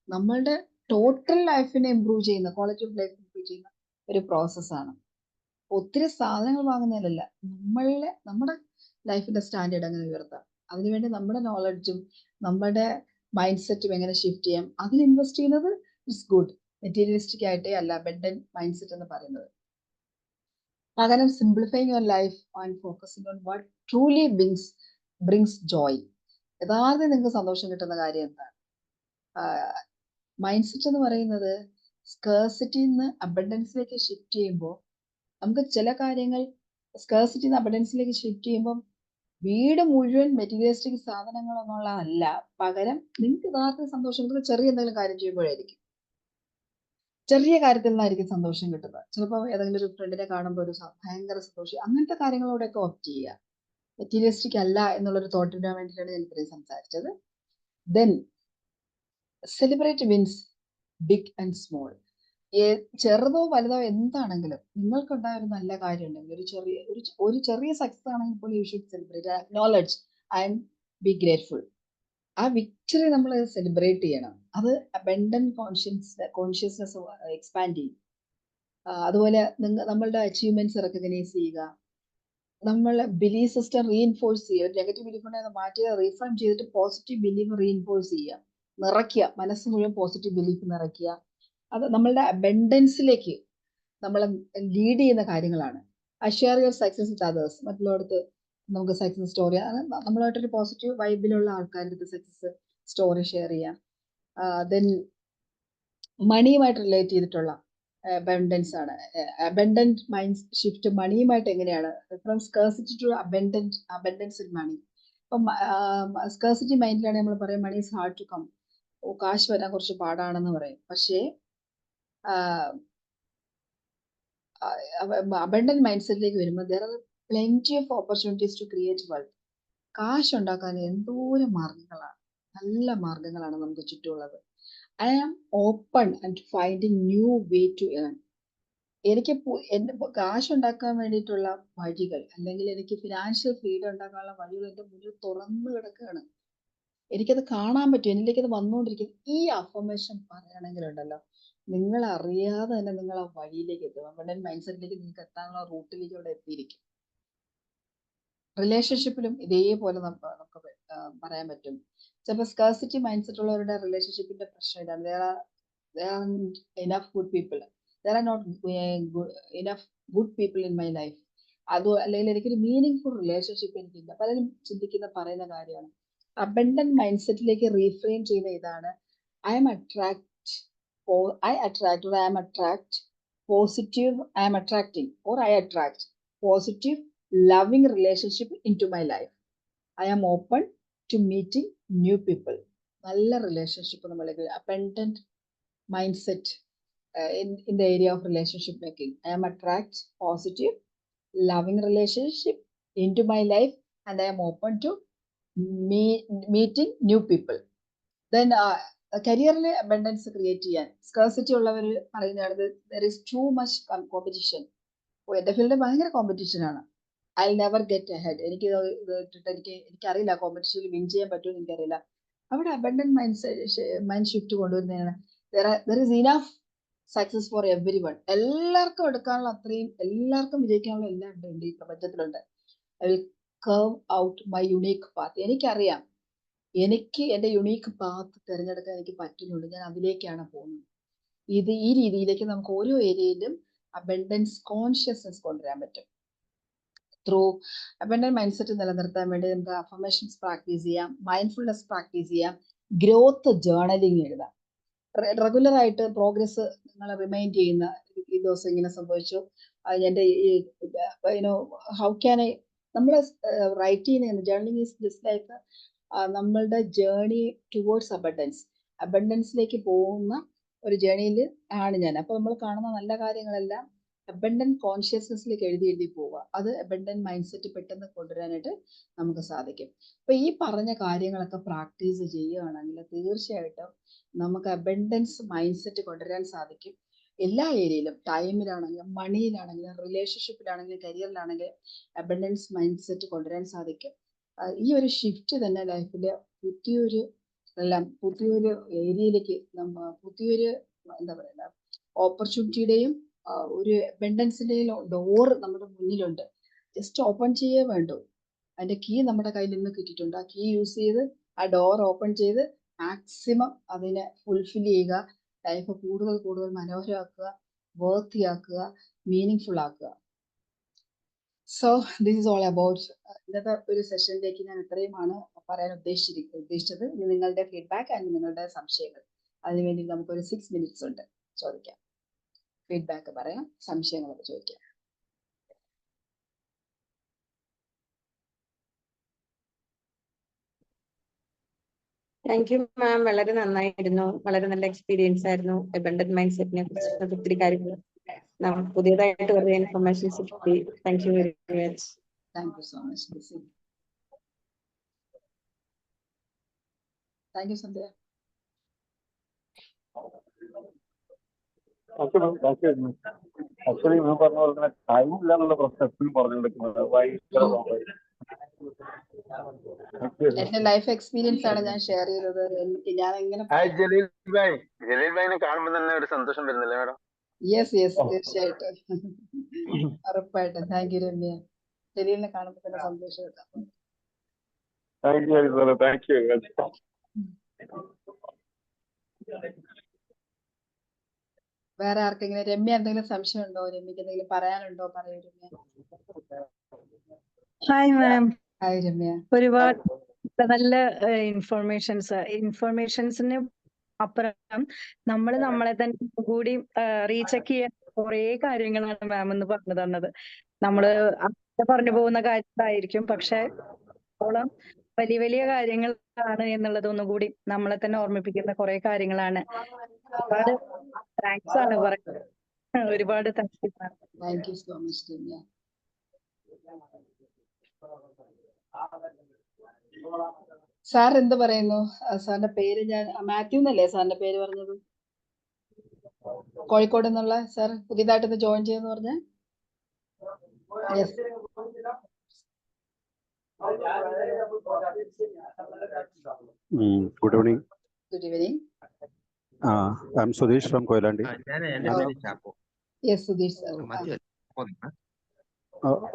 നമ്മളുടെ ടോട്ടൽ ലൈഫിനെ ഇമ്പ്രൂവ് ചെയ്യുന്ന, ക്വാളിറ്റി ഓഫ് ലൈഫ് ഇമ്പ്രൂവ് ചെയ്യുന്ന ഒരു പ്രോസസ്സാണ്. ഒത്തിരി സാധനങ്ങൾ വാങ്ങുന്നതിലല്ല, നമ്മുടെ ലൈഫിന്റെ സ്റ്റാൻഡേർഡ് അങ്ങനെ ഉയർത്താം. അതിനുവേണ്ടി നമ്മുടെ നോളജും നമ്മുടെ മൈൻഡ് സെറ്റും എങ്ങനെ ഷിഫ്റ്റ് ചെയ്യാം, അതിൽ ഇൻവെസ്റ്റ് ചെയ്യുന്നത് ഇറ്റ്സ് ഗുഡ്. മെറ്റീരിയലിസ്റ്റിക് ആയിട്ടേ അല്ല അബണ്ടന്റ് മൈൻഡ് സെറ്റ് എന്ന് പറയുന്നത്. പകരം simplifying your life and focusing on what truly brings joy. യഥാർത്ഥം നിങ്ങൾക്ക് സന്തോഷം കിട്ടുന്ന കാര്യം എന്താണ്? മൈൻഡ് സെറ്റ് എന്ന് പറയുന്നത് സ്കേഴ്സിറ്റിയിൽ നിന്ന് അബണ്ടൻസിലേക്ക് ഷിഫ്റ്റ് ചെയ്യുമ്പോൾ നമുക്ക് ചില കാര്യങ്ങൾ സ്കേഴ്സിറ്റിയിൽ നിന്ന് അബണ്ടൻസിലേക്ക് ഷിഫ്റ്റ് ചെയ്യുമ്പോൾ വീട് മുഴുവൻ മെറ്റീരിയലിസ്റ്റിക് സാധനങ്ങളൊന്നുള്ളതല്ല, പകരം നിങ്ങൾക്ക് യഥാർത്ഥ സന്തോഷം കിട്ടുന്നത് ചെറിയ എന്തെങ്കിലും കാര്യം ചെയ്യുമ്പോഴായിരിക്കും. ചെറിയ കാര്യത്തിൽ നിന്നായിരിക്കും സന്തോഷം കിട്ടുന്നത്. ചിലപ്പോൾ ഏതെങ്കിലും ഒരു ഫ്രണ്ടിനെ കാണുമ്പോൾ ഒരു ഭയങ്കര സന്തോഷം, അങ്ങനത്തെ കാര്യങ്ങളോടൊക്കെ ഓപ്റ്റ് ചെയ്യുക. മെറ്റീരിയലിസ്റ്റിക് അല്ല എന്നുള്ളൊരു തോട്ടിന് വേണ്ടിയിട്ടാണ് ഞാൻ ഇത്രയും സംസാരിച്ചത്. Then celebrate wins big and small. ചെറുതോ വലുതോ എന്താണെങ്കിലും നിങ്ങൾക്കുണ്ടായ ഒരു നല്ല കാര്യം ഉണ്ടെങ്കിൽ ഒരു ചെറിയ സക്സസ് ആണെങ്കിൽ പോലും you should celebrate, acknowledge and B grateful. ആ വിക്ടറി നമ്മൾ സെലിബ്രേറ്റ് ചെയ്യണം. അത് അബണ്ടന്റ് കോൺഷ്യസ്നെസ് എക്സ്പാൻഡ് ചെയ്യും. അതുപോലെ നമ്മളുടെ അച്ചീവ്മെന്റ്സ് റെക്കഗ്നൈസ് ചെയ്യുക, നമ്മളെ ബിലീഫ് സിസ്റ്റം റീഇൻഫോഴ്സ് ചെയ്യുക. നെഗറ്റീവ് ബിലീഫ് ഉണ്ടെങ്കിൽ മാറ്റി റീഫ്രെയിം ചെയ്തിട്ട് പോസിറ്റീവ് ബിലീഫ് റീഇൻഫോഴ്സ് ചെയ്യുക, നിറയ്ക്കുക, മനസ്സ് മുഴുവൻ പോസിറ്റീവ് ബിലീഫ് നിറയ്ക്കുക. അത് നമ്മളുടെ അബണ്ടൻസിലേക്ക് നമ്മളെ ലീഡ് ചെയ്യുന്ന കാര്യങ്ങളാണ്. Share your success with others. മറ്റുള്ളവർക്ക് നമുക്ക് സക്സസ് സ്റ്റോറി, നമ്മളായിട്ടൊരു പോസിറ്റീവ് വൈബിലുള്ള ആൾക്കാരുടെ അടുത്ത് സക്സസ് സ്റ്റോറി ഷെയർ ചെയ്യാം. ദെൻ മണിയുമായിട്ട് റിലേറ്റ് ചെയ്തിട്ടുള്ള അബണ്ടൻസ് ആണ്. അബണ്ടന്റ് മൈൻഡ് ഷിഫ്റ്റ് മണിയുമായിട്ട് എങ്ങനെയാണ്? From scarcity to abundance in money. ഇപ്പം സ്കേഴ്സിറ്റി മൈൻഡിലാണെങ്കിൽ നമ്മൾ പറയും money is hard to come, കാശ് വരാൻ കുറച്ച് പാടാണെന്ന് പറയും. പക്ഷേ അബണ്ടന്റ് മൈൻഡ് സെറ്റിലേക്ക് വരുമ്പോൾ there are plenty of opportunities to create wealth. കാശ് ഉണ്ടാക്കാൻ എന്തോരം മാർഗങ്ങളാണ്, നല്ല മാർഗങ്ങളാണ് നമുക്ക് ചുറ്റുമുള്ളത്. I am open and finding new way to earn. എനിക്ക് എന്റെ കാശ് ഉണ്ടാക്കാൻ വേണ്ടിയിട്ടുള്ള വഴികൾ, അല്ലെങ്കിൽ എനിക്ക് ഫിനാൻഷ്യൽ ഫ്രീഡം ഉണ്ടാക്കാനുള്ള വഴികൾ എൻ്റെ മുന്നിൽ തുറന്നു കിടക്കുകയാണ്. എനിക്കത് കാണാൻ പറ്റും, എന്നിലേക്കത് വന്നുകൊണ്ടിരിക്കും. ഈ അഫർമേഷൻ പറയുകയാണെങ്കിലുണ്ടല്ലോ, നിങ്ങൾ അറിയാതെ തന്നെ നിങ്ങൾ ആ വഴിയിലേക്ക് എത്തും. അബണ്ടന്റ് മൈൻഡ് സെറ്റിലേക്ക് നിങ്ങൾക്ക് എത്താനുള്ള റൂട്ടിലേക്ക് അവിടെ എത്തിയിരിക്കും. റിലേഷൻഷിപ്പിലും ഇതേപോലെ നമുക്ക് പറയാൻ പറ്റും. ചിലപ്പോൾ സ്കേഴ്സിറ്റി മൈൻഡ് സെറ്റ് ഉള്ളവരുടെ റിലേഷൻഷിപ്പിന്റെ പ്രശ്നം ഇതാണ്. there are enough good people, there are not enough good people in my life. അതോ അല്ലെങ്കിൽ എനിക്കൊരു മീനിങ് ഫുൾ റിലേഷൻഷിപ്പ് എനിക്കില്ല. പലരും പറയുന്ന കാര്യമാണ്. അബണ്ടന്റ് മൈൻഡ് സെറ്റിലേക്ക് റീഫ്രെയിം ചെയ്യുന്ന ഇതാണ്, I M attract positive loving relationship into my life. I am open to meeting new people. നല്ല റിലേഷൻഷിപ്പ് നമ്മൾക്ക് abundant mind set in the area of relationship making. I am attract positive loving relationship into my life and I am open to meeting new people. Then കരിയറിലെ abundance create ചെയ്യാൻ scarcity ഉള്ളവർ പറയുന്നതാണ്, there is too much competition. എൻ്റെ field ഭയങ്കര competition ആണ്. I never get ahead. എനിക്കറിയില്ല കോമ്പറ്റീഷനിൽ win ചെയ്യാൻ പറ്റുമെന്ന് എനിക്കറിയില്ല. അവിടെ അബണ്ടന്റ് മൈൻഡ് ഷിഫ്റ്റ് കൊണ്ടുവരുന്നതാണ്. there is enough success for everyone. എല്ലാവർക്കും എടുക്കാനുള്ള അത്രയും, എല്ലാവർക്കും വിജയിക്കാനുള്ള എല്ലാം ഉണ്ട് ഈ പ്രപഞ്ചത്തിലുണ്ട്. I will carve out my unique path. എനിക്കറിയാം എനിക്ക് എൻ്റെ യുണീക്ക് പാത്ത് തിരഞ്ഞെടുക്കാൻ എനിക്ക് പറ്റുന്നുണ്ട്, ഞാൻ അതിലേക്കാണ് പോകുന്നത്. ഈ രീതിയിലേക്ക് നമുക്ക് ഓരോ ഏരിയയിലും അബണ്ടൻസ് കോൺഷ്യസ്നെസ് കൊണ്ടുവരാൻ പറ്റും. ത്രൂ അബണ്ടന്റ് മൈൻഡ് സെറ്റ് നിലനിർത്താൻ വേണ്ടി നമുക്ക് അഫർമേഷൻസ് പ്രാക്ടീസ് ചെയ്യാം, മൈൻഡ്ഫുൾനെസ് പ്രാക്ടീസ് ചെയ്യാം, ഗ്രോത്ത് ജേർണലിംഗ് എഴുതാം. റെഗുലർ ആയിട്ട് പ്രോഗ്രസ് നിങ്ങൾ റിമൈൻഡ് ചെയ്യുന്ന, ഈ ദിവസം ഇങ്ങനെ സംഭവിച്ചു, എൻ്റെ ഹൗ ക്യാൻ ഐ, നമ്മൾ റൈറ്റ് ചെയ്യുന്ന ജേർണലിംഗ് ഈസ് ജസ്റ്റ് ലൈക്ക് നമ്മളുടെ ജേർണി ടുവേർഡ്സ് അബണ്ടൻസിലേക്ക് പോകുന്ന ഒരു ജേർണിയിൽ ആണ് ഞാൻ. അപ്പോൾ നമ്മൾ കാണുന്ന നല്ല കാര്യങ്ങളെല്ലാം അബണ്ടന്റ് കോൺഷ്യസ്നെസ്സിലേക്ക് എഴുതി പോവുക. അത് അബണ്ടന്റ് മൈൻഡ് സെറ്റ് പെട്ടെന്ന് കൊണ്ടുവരാനായിട്ട് നമുക്ക് സാധിക്കും. അപ്പൊ ഈ പറഞ്ഞ കാര്യങ്ങളൊക്കെ പ്രാക്ടീസ് ചെയ്യുകയാണെങ്കിൽ തീർച്ചയായിട്ടും നമുക്ക് അബണ്ടൻസ് മൈൻഡ് സെറ്റ് കൊണ്ടുവരാൻ സാധിക്കും. എല്ലാ ഏരിയയിലും, ടൈമിലാണെങ്കിലും, മണിയിലാണെങ്കിലും, റിലേഷൻഷിപ്പിലാണെങ്കിലും, കരിയറിലാണെങ്കിലും അബണ്ടൻസ് മൈൻഡ് സെറ്റ് കൊണ്ടുവരാൻ സാധിക്കും. ഈ ഒരു ഷിഫ്റ്റ് തന്നെ ലൈഫിലെ പുതിയൊരു ഏരിയയിലേക്ക് പുതിയൊരു എന്താ പറയുക ഓപ്പർച്യൂണിറ്റിയുടെയും ഒരു അബണ്ടൻസിന്റെയും ഡോർ നമ്മുടെ മുന്നിലുണ്ട്. ജസ്റ്റ് ഓപ്പൺ ചെയ്യേ വേണ്ടൂ. അതിന്റെ കീ നമ്മുടെ കയ്യിൽ നിന്ന് കിട്ടിയിട്ടുണ്ട്. ആ കീ യൂസ് ചെയ്ത് ആ ഡോർ ഓപ്പൺ ചെയ്ത് മാക്സിമം അതിനെ ഫുൾഫിൽ ചെയ്യുക. ലൈഫ് കൂടുതൽ കൂടുതൽ മനോഹരമാക്കുക, വർത്തിയാക്കുക, മീനിങ് ഫുൾ ആക്കുക. So this is all about ഇന്നത്തെ ഒരു സെഷനിലേക്ക് ഞാൻ ഇത്രയുമാണ് പറയാൻ ഉദ്ദേശിച്ചത്. ഇനി നിങ്ങളുടെ ഫീഡ്ബാക്ക് ആൻഡ് നിങ്ങളുടെ സംശയങ്ങൾ, അതിനുവേണ്ടി നമുക്കൊരു 6 minutes ഉണ്ട് ചോദിക്കാം. ഫീഡ്ബാക്ക് പറയാം, സംശയങ്ങളൊക്കെ ചോദിക്കാം. താങ്ക് യു മാം, വളരെ നന്നായിരുന്നു. വളരെ നല്ല എക്സ്പീരിയൻസ് ആയിരുന്നു. അബണ്ടന്റ് മൈൻഡ് സെറ്റിനെ കുറിച്ച് ഒത്തിരി കാര്യങ്ങൾ നമുക്ക് പുതിയതായിട്ട് കുറേ ഇൻഫർമേഷൻസ് കിട്ടി. Thank you very much. Thank you so much Lissy. Thank you Sandhya. Actually ഞാൻ പറഞ്ഞ പോലെ തന്നെ ടൈം ഇല്ല എന്നുള്ള പ്രശ്നം എപ്പോഴും പറഞ്ഞുകൊടുക്കുന്നത്. എന്റെ ലൈഫ് എക്സ്പീരിയൻസ് ആണ് ഞാൻ ഷെയർ ചെയ്തത്. ഞാൻ എങ്ങനെ ജലീൽ ഭായിനെ കാണുമ്പോൾ തന്നെ ഒരു സന്തോഷം വരുന്നില്ല മാഡം? യെസ് തീർച്ചയായിട്ടും, ഉറപ്പായിട്ടും. Thank you Ramya. ജലീലിനെ കാണുമ്പോൾ തന്നെ സന്തോഷം കേട്ടോ. Thank you. വേറെ ആർക്കെങ്കിലും രമ്യ എന്തെങ്കിലും സംശയം ഉണ്ടോ? രമ്യക്ക് എന്തെങ്കിലും പറയാനുണ്ടോ? പറയൂ Ramya. Hi ma'am. Hi Ramya. ഒരുപാട് നല്ല ഇൻഫർമേഷൻസിന് അപ്പുറം നമ്മൾ നമ്മളെ തന്നെ കൂടി റീചെക്ക് ചെയ്യാൻ കുറെ കാര്യങ്ങളാണ് മാം എന്ന് പറഞ്ഞു തന്നത്. നമ്മള് പറഞ്ഞു പോകുന്ന കാര്യങ്ങളായിരിക്കും, പക്ഷെ വലിയ വലിയ കാര്യങ്ങളാണ് എന്നുള്ളത് ഒന്നുകൂടി നമ്മളെ തന്നെ ഓർമ്മിപ്പിക്കുന്ന കുറെ കാര്യങ്ങളാണ്. ഒരുപാട് താങ്ക്സ് ആണ് പറയുന്നത്. ഒരുപാട് thanks. Thank you so much Ramya. Sir എന്ത് പറയുന്നു? സാറിന്റെ പേര് ഞാൻ മാത്യു എന്നല്ലേ സാറിന്റെ പേര് പറഞ്ഞത്? കോഴിക്കോട് നിന്നുള്ള സാർ പുതിയതായിട്ടൊന്ന് ജോയിൻ ചെയ്യുന്ന പറഞ്ഞ? Yes. Good evening. Good evening. I'm Sudesh from Koilandi. Yes, Sudesh sir.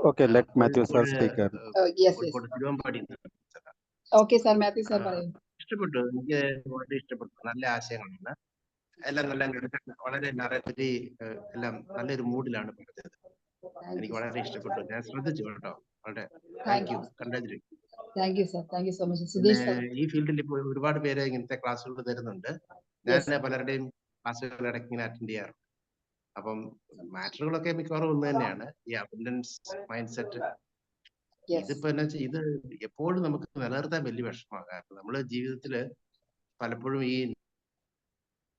Okay, let Matthew sir speak. Yes. Okay sir, Matthew sir പറയൂ. ഇഷ്ടപ്പെട്ടു, എനിക്ക് വളരെ ഇഷ്ടപ്പെട്ടു. നല്ല ആശയങ്ങളാണ് എല്ലാം. വളരെ നറേറ്റീവ് എല്ലാം നല്ലൊരു മൂഡിലാണ് പറഞ്ഞത്. എനിക്ക് വളരെ ഇഷ്ടപ്പെട്ടു. ഞാൻ ശ്രദ്ധിച്ചു കേട്ടോ. വളരെ thank you. Congratulation. Thank you sir. Thank you so much Sudheesh sir. ഈ ഫീൽഡിൽ ഇപ്പോൾ ഒരുപാട് പേര് ഇങ്ങനത്തെ ക്ലാസ്സുകൾ തരുന്നുണ്ട്. ഞാൻ പലരുടെയും ക്ലാസ്സുകൾ ഇടയ്ക്ക് ഇങ്ങനെ അറ്റൻഡ് ചെയ്യാറുണ്ട്. അപ്പം മാറ്ററുകളൊക്കെ മിക്കവാറും ഒന്ന് തന്നെയാണ്. ഈ അബണ്ടൻസ് മൈൻഡ് സെറ്റ് ഇതിപ്പോ എന്നാ വെച്ചാൽ ഇത് എപ്പോഴും നമുക്ക് നിലനിർത്താൻ വലിയ വിഷമമാണ്. കാരണം നമ്മള് ജീവിതത്തില് പലപ്പോഴും ഈ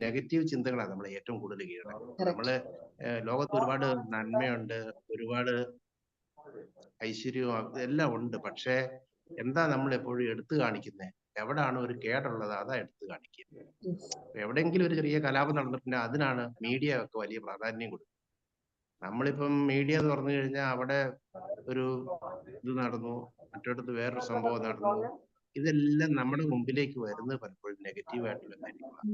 നെഗറ്റീവ് ചിന്തകളാണ് നമ്മളെ ഏറ്റവും കൂടുതൽ കീഴടക്കുന്നത്. നമ്മള് ലോകത്ത് ഒരുപാട് നന്മയുണ്ട്, ഒരുപാട് ഐശ്വര്യവും എല്ലാം ഉണ്ട്. പക്ഷെ എന്താ നമ്മൾ എപ്പോഴും എടുത്തു കാണിക്കുന്നത്? എവിടാണ് ഒരു കേടുള്ളത് അതാ എടുത്തു കാണിക്കുന്നത്. എവിടെയെങ്കിലും ഒരു ചെറിയ കലാപം നടന്നിട്ടുണ്ടെങ്കിൽ അതിനാണ് മീഡിയ ഒക്കെ വലിയ പ്രാധാന്യം കൊടുക്കുന്നത്. നമ്മളിപ്പം മീഡിയ എന്ന് പറഞ്ഞു കഴിഞ്ഞാൽ അവിടെ ഒരു ഇത് നടന്നു, മറ്റൊരിടത്ത് വേറൊരു സംഭവം നടന്നു. ഇതെല്ലാം നമ്മുടെ മുമ്പിലേക്ക് വരുന്നത് പലപ്പോഴും നെഗറ്റീവായിട്ടുള്ള കാര്യങ്ങളാണ്.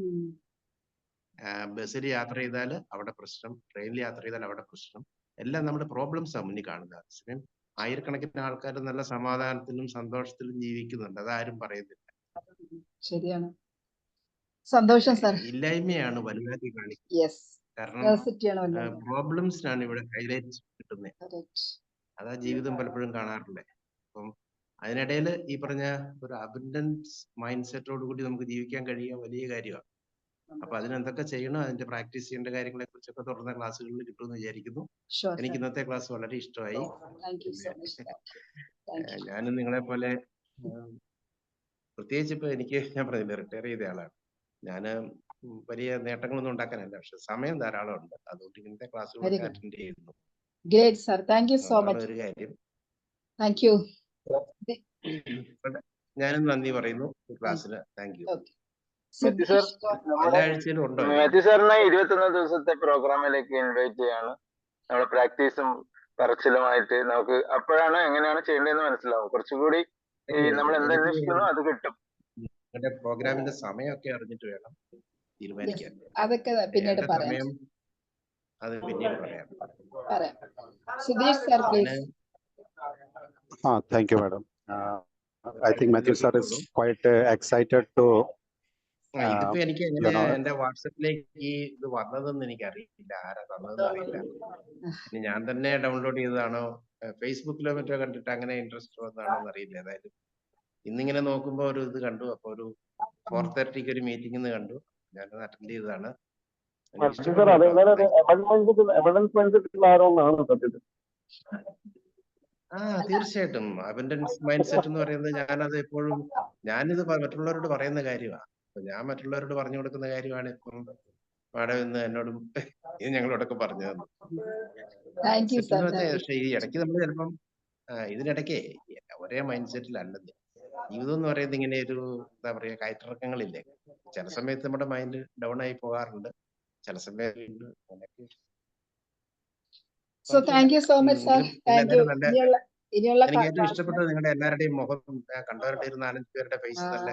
ബസ്സിൽ യാത്ര ചെയ്താൽ അവിടെ പ്രശ്നം, ട്രെയിനിൽ യാത്ര ചെയ്താൽ അവിടെ പ്രശ്നം, എല്ലാം നമ്മുടെ പ്രോബ്ലംസ് ആണ് മുന്നിൽ കാണുന്നത്. അതേസമയം ആയിരക്കണക്കിന് ആൾക്കാർ നല്ല സമാധാനത്തിലും സന്തോഷത്തിലും ജീവിക്കുന്നുണ്ട്. അതാരും പറയുന്നില്ല. ശരിയാണ്. സന്തോഷം സർ. ഇല്ലായ്മയാണ് വലുതാക്കി കാണിക്കുന്നത്. കാരണം പ്രോബ്ലംസിനാണ് ഇവിടെ ഹൈലൈറ്റ് കിട്ടുന്നത്. അതാ ജീവിതം പലപ്പോഴും കാണാറുള്ളത്. അപ്പം അതിനിടയിൽ ഈ പറഞ്ഞ ഒരു അബണ്ടൻസ് മൈൻഡ് സെറ്റോട് കൂടി നമുക്ക് ജീവിക്കാൻ കഴിയുക വലിയ കാര്യമാണ്. അപ്പൊ അതിനെന്തൊക്കെ ചെയ്യണം, അതിന്റെ പ്രാക്ടീസ് ചെയ്യേണ്ട കാര്യങ്ങളെ കുറിച്ചൊക്കെ തുടർന്ന ക്ലാസ്സുകളിൽ കിട്ടുമെന്ന് വിചാരിക്കുന്നു. എനിക്ക് ഇന്നത്തെ ക്ലാസ് വളരെ ഇഷ്ടമായി. ഞാനും നിങ്ങളെ പോലെ പ്രത്യേകിച്ച് ഇപ്പൊ ഞാൻ പറഞ്ഞില്ല, റിട്ടയർ ചെയ്ത ആളാണ്. ഞാന് വലിയ നേട്ടങ്ങളൊന്നും ഉണ്ടാക്കാനല്ല, പക്ഷെ സമയം ധാരാളം ഉണ്ട്. അതുകൊണ്ട് ഇങ്ങനത്തെ ക്ലാസ്സുകളൊക്കെ അറ്റൻഡ് ചെയ്യുന്നു. Great sir, thank you so much. ഒരു കാര്യം, താങ്ക് യു. ഞാനും നന്ദി പറയുന്നു ക്ലാസ്സിന്. Thank you. മാത്യു സാറിനെ 21 ദിവസത്തെ പ്രോഗ്രാമിലേക്ക് ഇൻവൈറ്റ് ചെയ്യാണ്. നമ്മുടെ പ്രാക്ടീസും പറച്ചിലുമായിട്ട് നമുക്ക് അപ്പോഴാണ് എങ്ങനെയാണ് ചെയ്യേണ്ടതെന്ന് മനസ്സിലാവും. കുറച്ചുകൂടി നമ്മൾ എന്തന്വേഷിക്കുന്നു അത് കിട്ടും. പ്രോഗ്രാമിന്റെ സമയമൊക്കെ അറിഞ്ഞിട്ട് വേണം തീരുമാനിക്കാൻ. അതൊക്കെ പിന്നീട് പറയാം. അത് പിന്നീട് പറയാം. Sudheesh sir please. Thank you, madam. I think Matthew sir is quite excited to ഇതിപ്പോ എനിക്ക് എങ്ങനെ you know, എന്റെ വാട്സപ്പിലേക്ക് ഈ ഇത് വന്നതെന്ന് എനിക്ക് അറിയില്ല, ആരാ തന്നതെന്ന് അറിയില്ല. ഇനി ഞാൻ തന്നെ ഡൗൺലോഡ് ചെയ്തതാണോ ഫേസ്ബുക്കിലോ മറ്റോ കണ്ടിട്ട് അങ്ങനെ ഇൻട്രസ്റ്റ് വന്നതാണോ എന്ന് അറിയില്ല. ഏതായാലും ഇന്നിങ്ങനെ നോക്കുമ്പോ ഒരു ഇത് കണ്ടു, അപ്പൊ ഒരു 4:30 ഒരു മീറ്റിംഗ് കണ്ടു, ഞാനത് അറ്റൻഡ് ചെയ്തതാണ്. എനിക്ക് സാർ ഇഷ്ടപ്പെട്ടു അത് കേട്ടോ. ഇങ്ങനെ ഒരു എവിഡൻസ് മൈൻഡ് ആരോന്നാണ് സത്യത്തിൽ. തീർച്ചയായിട്ടും അബൻഡൻസ് മൈൻഡ് സെറ്റ് എന്ന് പറയുന്നത് ഞാനത് എപ്പോഴും ഞാനിത് മറ്റുള്ളവരോട് പറയുന്ന കാര്യമാണ്. അപ്പൊ ഞാൻ മറ്റുള്ളവരോട് പറഞ്ഞു കൊടുക്കുന്ന കാര്യമാണ് ഇപ്പം മാഡം ഇന്ന് എന്നോടും ഇത് ഞങ്ങളോടൊക്കെ പറഞ്ഞു തന്നു. Thank you set sir. എന്ന് വെച്ചാൽ പക്ഷേ ഈ ഇടയ്ക്ക് നമ്മൾ ചിലപ്പം ഇതിനിടയ്ക്ക് ഒരേ മൈൻഡ് സെറ്റിലല്ലത്. ജീവിതം എന്ന് പറയുന്നത് ഇങ്ങനെ ഒരു എന്താ പറയാ കയറ്റിറക്കങ്ങളില്ലേ. ചില സമയത്ത് നമ്മുടെ മൈൻഡ് ഡൗൺ ആയി പോകാറുണ്ട്, ചില സമയത്ത് so thank you so much sir. Thank you. ഇനിയുള്ള എനിക്ക് ഏറ്റവും ഇഷ്ടപ്പെട്ടത് നിങ്ങളുടെ എല്ലാവരുടെയും മുഖം കണ്ടവരുടെ ഒരു 4-5 പേരുടെ ഫേസ് നല്ല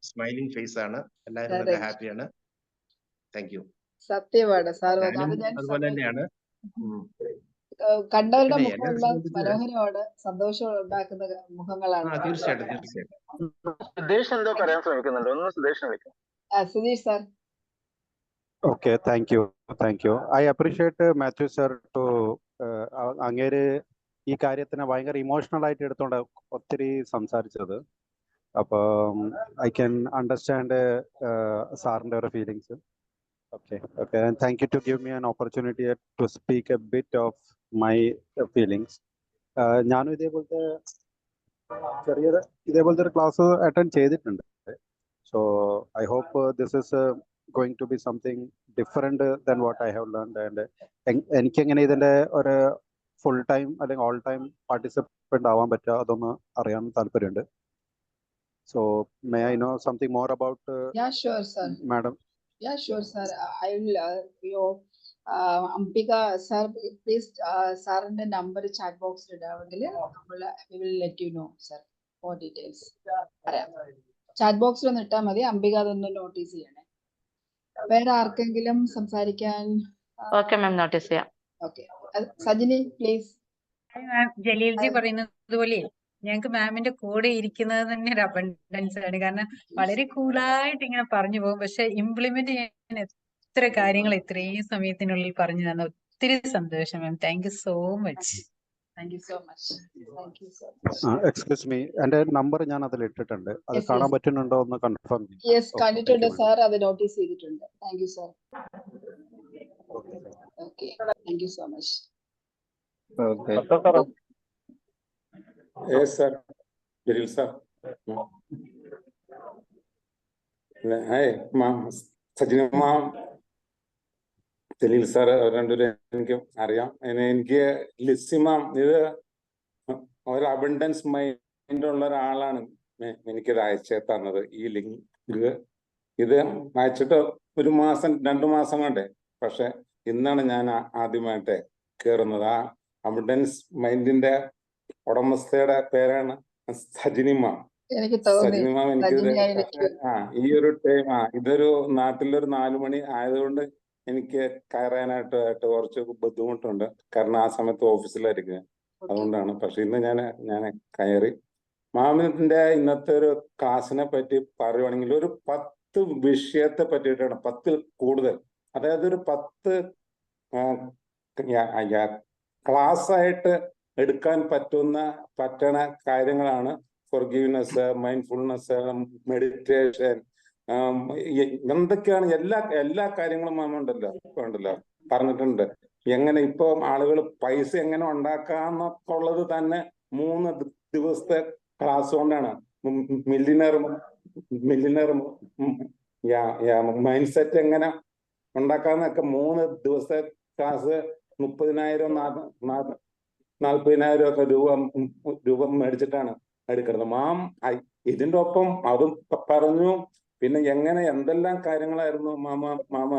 സ്മൈലിംഗ് ഫേസ് ആണ്. എല്ലാവരും നല്ല ഹാപ്പിയാണ്. Thank you. സത്യമാണ് സാർ. അതുപോലെ തന്നെയാണ്. കണ്ടവരുടെ പിന്നെ എന്നെ മുഖമുള്ള സംബന്ധിച്ച് മനോഹരമാണ്, സന്തോഷം ഉണ്ടാക്കുന്ന മുഖങ്ങളാണ്. തീർച്ചയായിട്ടും തീർച്ചയായിട്ടും. സുദേശ് എന്തോ പറയാൻ ശ്രമിക്കുന്നുണ്ട്, ഒന്ന് സുദേശ് വിളിക്കാം. Sudheesh sir. Okay, thank you. I appreciate Matthew sir to അങ്ങേര് ഈ കാര്യത്തിനെ ഭയങ്കര ഇമോഷണൽ ആയിട്ട് എടുത്തോണ്ട് ഒത്തിരി സംസാരിച്ചത്. അപ്പം ഐ ക്യാൻ അണ്ടർസ്റ്റാൻഡ് സാറിന്റെ ഒരു feelings. Okay, and thank you to give me an opportunity to speak a bit of my feelings. ഞാനും ഇതേപോലത്തെ ഒരു ക്ലാസ് അറ്റൻഡ് ചെയ്തിട്ടുണ്ട്. So I hope this is going to be something different than what I have learned. And എനിക്ക് എങ്ങനെ ഇതിന്റെ ഒരു full time അല്ലെങ്കിൽ all time participant ആവാൻ പറ്റുക അതൊന്ന് അറിയാൻ താല്പര്യമുണ്ട്. So may I know something more about Yeah, sure, sir. Madam? Yeah, sure, sir. I will Ambika sir please സാറിന്റെ നമ്പർ ചാറ്റ് ബോക്സിൽ ഇടാമെങ്കിൽ we will let you know, sir, more details. Chat ബോക്സിൽ ഒന്ന് ഇട്ടാൽ മതി. അംബിക അതൊന്ന് നോട്ടീസ് ചെയ്യണേ. വേറെ ആർക്കെങ്കിലും സംസാരിക്കാൻ? ഓക്കെ മാം, നോട്ടീസ് ചെയ്യാം. Okay, Sajini please. മാം, ജലീൽജി പറയുന്നത് പോലെ ഞങ്ങൾക്ക് മാമിന്റെ കൂടെ ഇരിക്കുന്നത് തന്നെ ഒരു അബണ്ടൻസ് ആണ്. കാരണം വളരെ കൂളായിട്ട് ഇങ്ങനെ പറഞ്ഞു പോകും, പക്ഷെ ഇംപ്ലിമെന്റ് ചെയ്യാൻ എത്ര കാര്യങ്ങൾ ഇത്രയും സമയത്തിനുള്ളിൽ പറഞ്ഞു തന്ന ഒത്തിരി സന്തോഷം ma'am. Thank you so much. Thank you so much. Thank you so much. Excuse me, എന്റെ നമ്പർ ഞാൻ അതിൽ ഇട്ടിട്ടുണ്ട്, അത് കാണാൻ പറ്റുന്നുണ്ടോ എന്ന് കൺഫേം ചെയ്യും. യെസ്, കണ്ടിട്ടുണ്ട് സാർ, അത് നോട്ടീസ് ചെയ്തിട്ടുണ്ട്. Thank you sir. Okay, thank you so much. Yes, sir. Jalil sir. Hi, ma'am. Sajina ma'am. Jalil sir, രണ്ടുപേരും എനിക്ക് അറിയാം. എനിക്ക് ലിസി മാം, ഇത് ഒരു അബണ്ടൻസ് മൈൻഡ് ഉള്ള ഒരാളാണ് എനിക്കിത് അയച്ചു തന്നത്. ഈ ലിങ്ക് ഇത് അയച്ചിട്ട് 1 മാസം 2 മാസം കൊണ്ടേ, പക്ഷെ ഇന്നാണ് ഞാൻ ആദ്യമായിട്ട് കയറുന്നത്. ആ അബണ്ടൻസ് മൈൻഡിന്റെ ഉടമസ്ഥയുടെ പേരാണ് സജിനിമ. സജിനിമ എനിക്കിത് ഈ ഒരു ടൈം ഇതൊരു നാട്ടിലൊരു 4 മണി ആയതുകൊണ്ട് എനിക്ക് കയറാനായിട്ട് കുറച്ച് ബുദ്ധിമുട്ടുണ്ട്. കാരണം ആ സമയത്ത് ഓഫീസിലായിരിക്കും, അതുകൊണ്ടാണ്. പക്ഷെ ഇന്ന് ഞാൻ കയറി. മാമിന്റെ ഇന്നത്തെ ഒരു ക്ലാസ്സിനെ പറ്റി പറയുവാണെങ്കിൽ ഒരു 10 വിഷയത്തെ പറ്റിയിട്ടാണ്, 10 കൂടുതൽ, അതായത് ഒരു 10 ക്ലാസ് ആയിട്ട് എടുക്കാൻ പറ്റണ കാര്യങ്ങളാണ്. ഫോർഗീവ്നെസ്, മൈൻഡ്ഫുൾനെസ്, മെഡിറ്റേഷൻ, എന്തൊക്കെയാണ് എല്ലാ കാര്യങ്ങളും ഉണ്ടല്ലോ പറഞ്ഞിട്ടുണ്ട്. എങ്ങനെ ഇപ്പൊ ആളുകൾ പൈസ എങ്ങനെ ഉണ്ടാക്കാന്നൊക്കെയുള്ളത് തന്നെ 3 ദിവസത്തെ ക്ലാസ് കൊണ്ടാണ്. മില്ലിയനർ മൈൻഡ് സെറ്റ് എങ്ങനെ ഉണ്ടാക്കാന്നൊക്കെ 3 ദിവസത്തെ ക്ലാസ് 30,000 40,000 ഒക്കെ രൂപ മേടിച്ചിട്ടാണ് എടുക്കുന്നത്. മാം ഇതിന്റെ ഒപ്പം അതും പറഞ്ഞു. പിന്നെ എന്തെല്ലാം കാര്യങ്ങളായിരുന്നു മാമ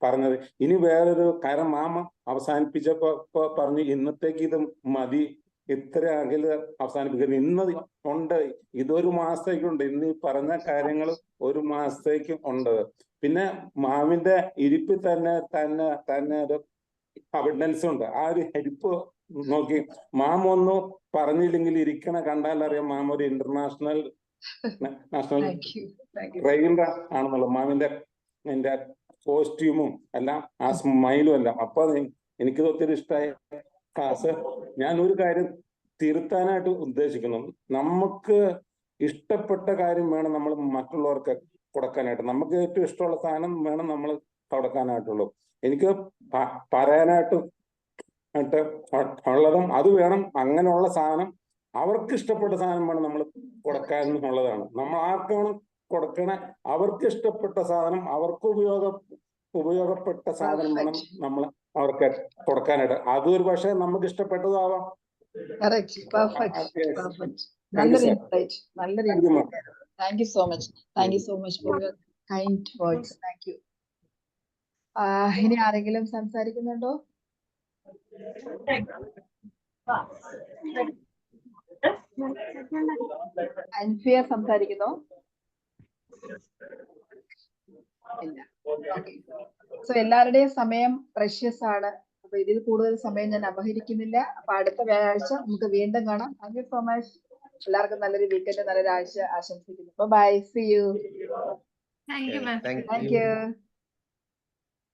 പറഞ്ഞത്. ഇനി വേറൊരു കാര്യം മാമ അവസാനിപ്പിച്ചപ്പോ പറഞ്ഞു, ഇന്നത്തേക്ക് ഇത് മതി, ഇത്ര അകല് അവസാനിപ്പിക്കുന്നത്. ഇന്ന് ഉണ്ട്, ഇതൊരു മാസത്തേക്കുണ്ട്. ഇന്ന് ഈ പറഞ്ഞ കാര്യങ്ങൾ 1 മാസത്തേക്ക് ഉണ്ട്. പിന്നെ മാമിന്റെ ഇരിപ്പിൽ തന്നെ ഒരു അബണ്ടൻസ് ഉണ്ട്. ആ ഒരു ഇരിപ്പ് നോക്കി മാം ഒന്നും പറഞ്ഞില്ലെങ്കിൽ ഇരിക്കണ കണ്ടാലറിയാം മാം ഒരു international national thank you trained ആണെന്നുള്ളത് മാമിന്റെ എന്റെ കോസ്റ്റ്യൂമും എല്ലാം ആ സ്മൈലും എല്ലാം. അപ്പൊ എനിക്കത് ഒത്തിരി ഇഷ്ടമായ ക്ലാസ്. ഞാൻ ഒരു കാര്യം തിരുത്താനായിട്ട് ഉദ്ദേശിക്കുന്നു. നമുക്ക് ഇഷ്ടപ്പെട്ട കാര്യം വേണം നമ്മൾ മറ്റുള്ളവർക്ക് കൊടുക്കാനായിട്ട്. നമുക്ക് ഏറ്റവും ഇഷ്ടമുള്ള സാധനം വേണം നമ്മൾ കൊടുക്കാനായിട്ടുള്ളൂ. എനിക്ക് പറയാനായിട്ട് ഉള്ളതും അത് വേണം. അങ്ങനെയുള്ള സാധനം അവർക്ക് ഇഷ്ടപ്പെട്ട സാധനം വേണം നമ്മൾ കൊടുക്കാൻ എന്നുള്ളതാണ്. നമ്മൾ ആർക്കാണ് കൊടുക്കണ അവർക്ക് ഇഷ്ടപ്പെട്ട സാധനം, അവർക്ക് ഉപയോഗപ്പെട്ട സാധനം വേണം നമ്മൾ അവർക്ക് കൊടുക്കാനായിട്ട്. അതൊരു പക്ഷേ നമുക്ക് ഇഷ്ടപ്പെട്ടതാവാം. നല്ലൊരു ഇൻസൈറ്റ്, നല്ലൊരു insight. Thank you so much. Thank you so much for your kind words. Thank you. ഇനി ആരെങ്കിലും സംസാരിക്കുന്നുണ്ടോ? അൻഫിയ സംസാരിക്കുന്നോ? ഇല്ല. ഓക്കെ. സോ എല്ലാവരുടെയും സമയം പ്രഷ്യസ് ആണ്. അപ്പൊ ഇതിൽ കൂടുതൽ സമയം ഞാൻ അപഹരിക്കുന്നില്ല. അപ്പൊ അടുത്ത വ്യാഴാഴ്ച നമുക്ക് വീണ്ടും കാണാം. Thank you so much. എല്ലാവർക്കും നല്ലൊരു വീക്കെൻഡ്, നല്ലൊരു ആഴ്ച ആശംസിക്കുന്നു. Bye. See you. Thank you ma'am. Thank U.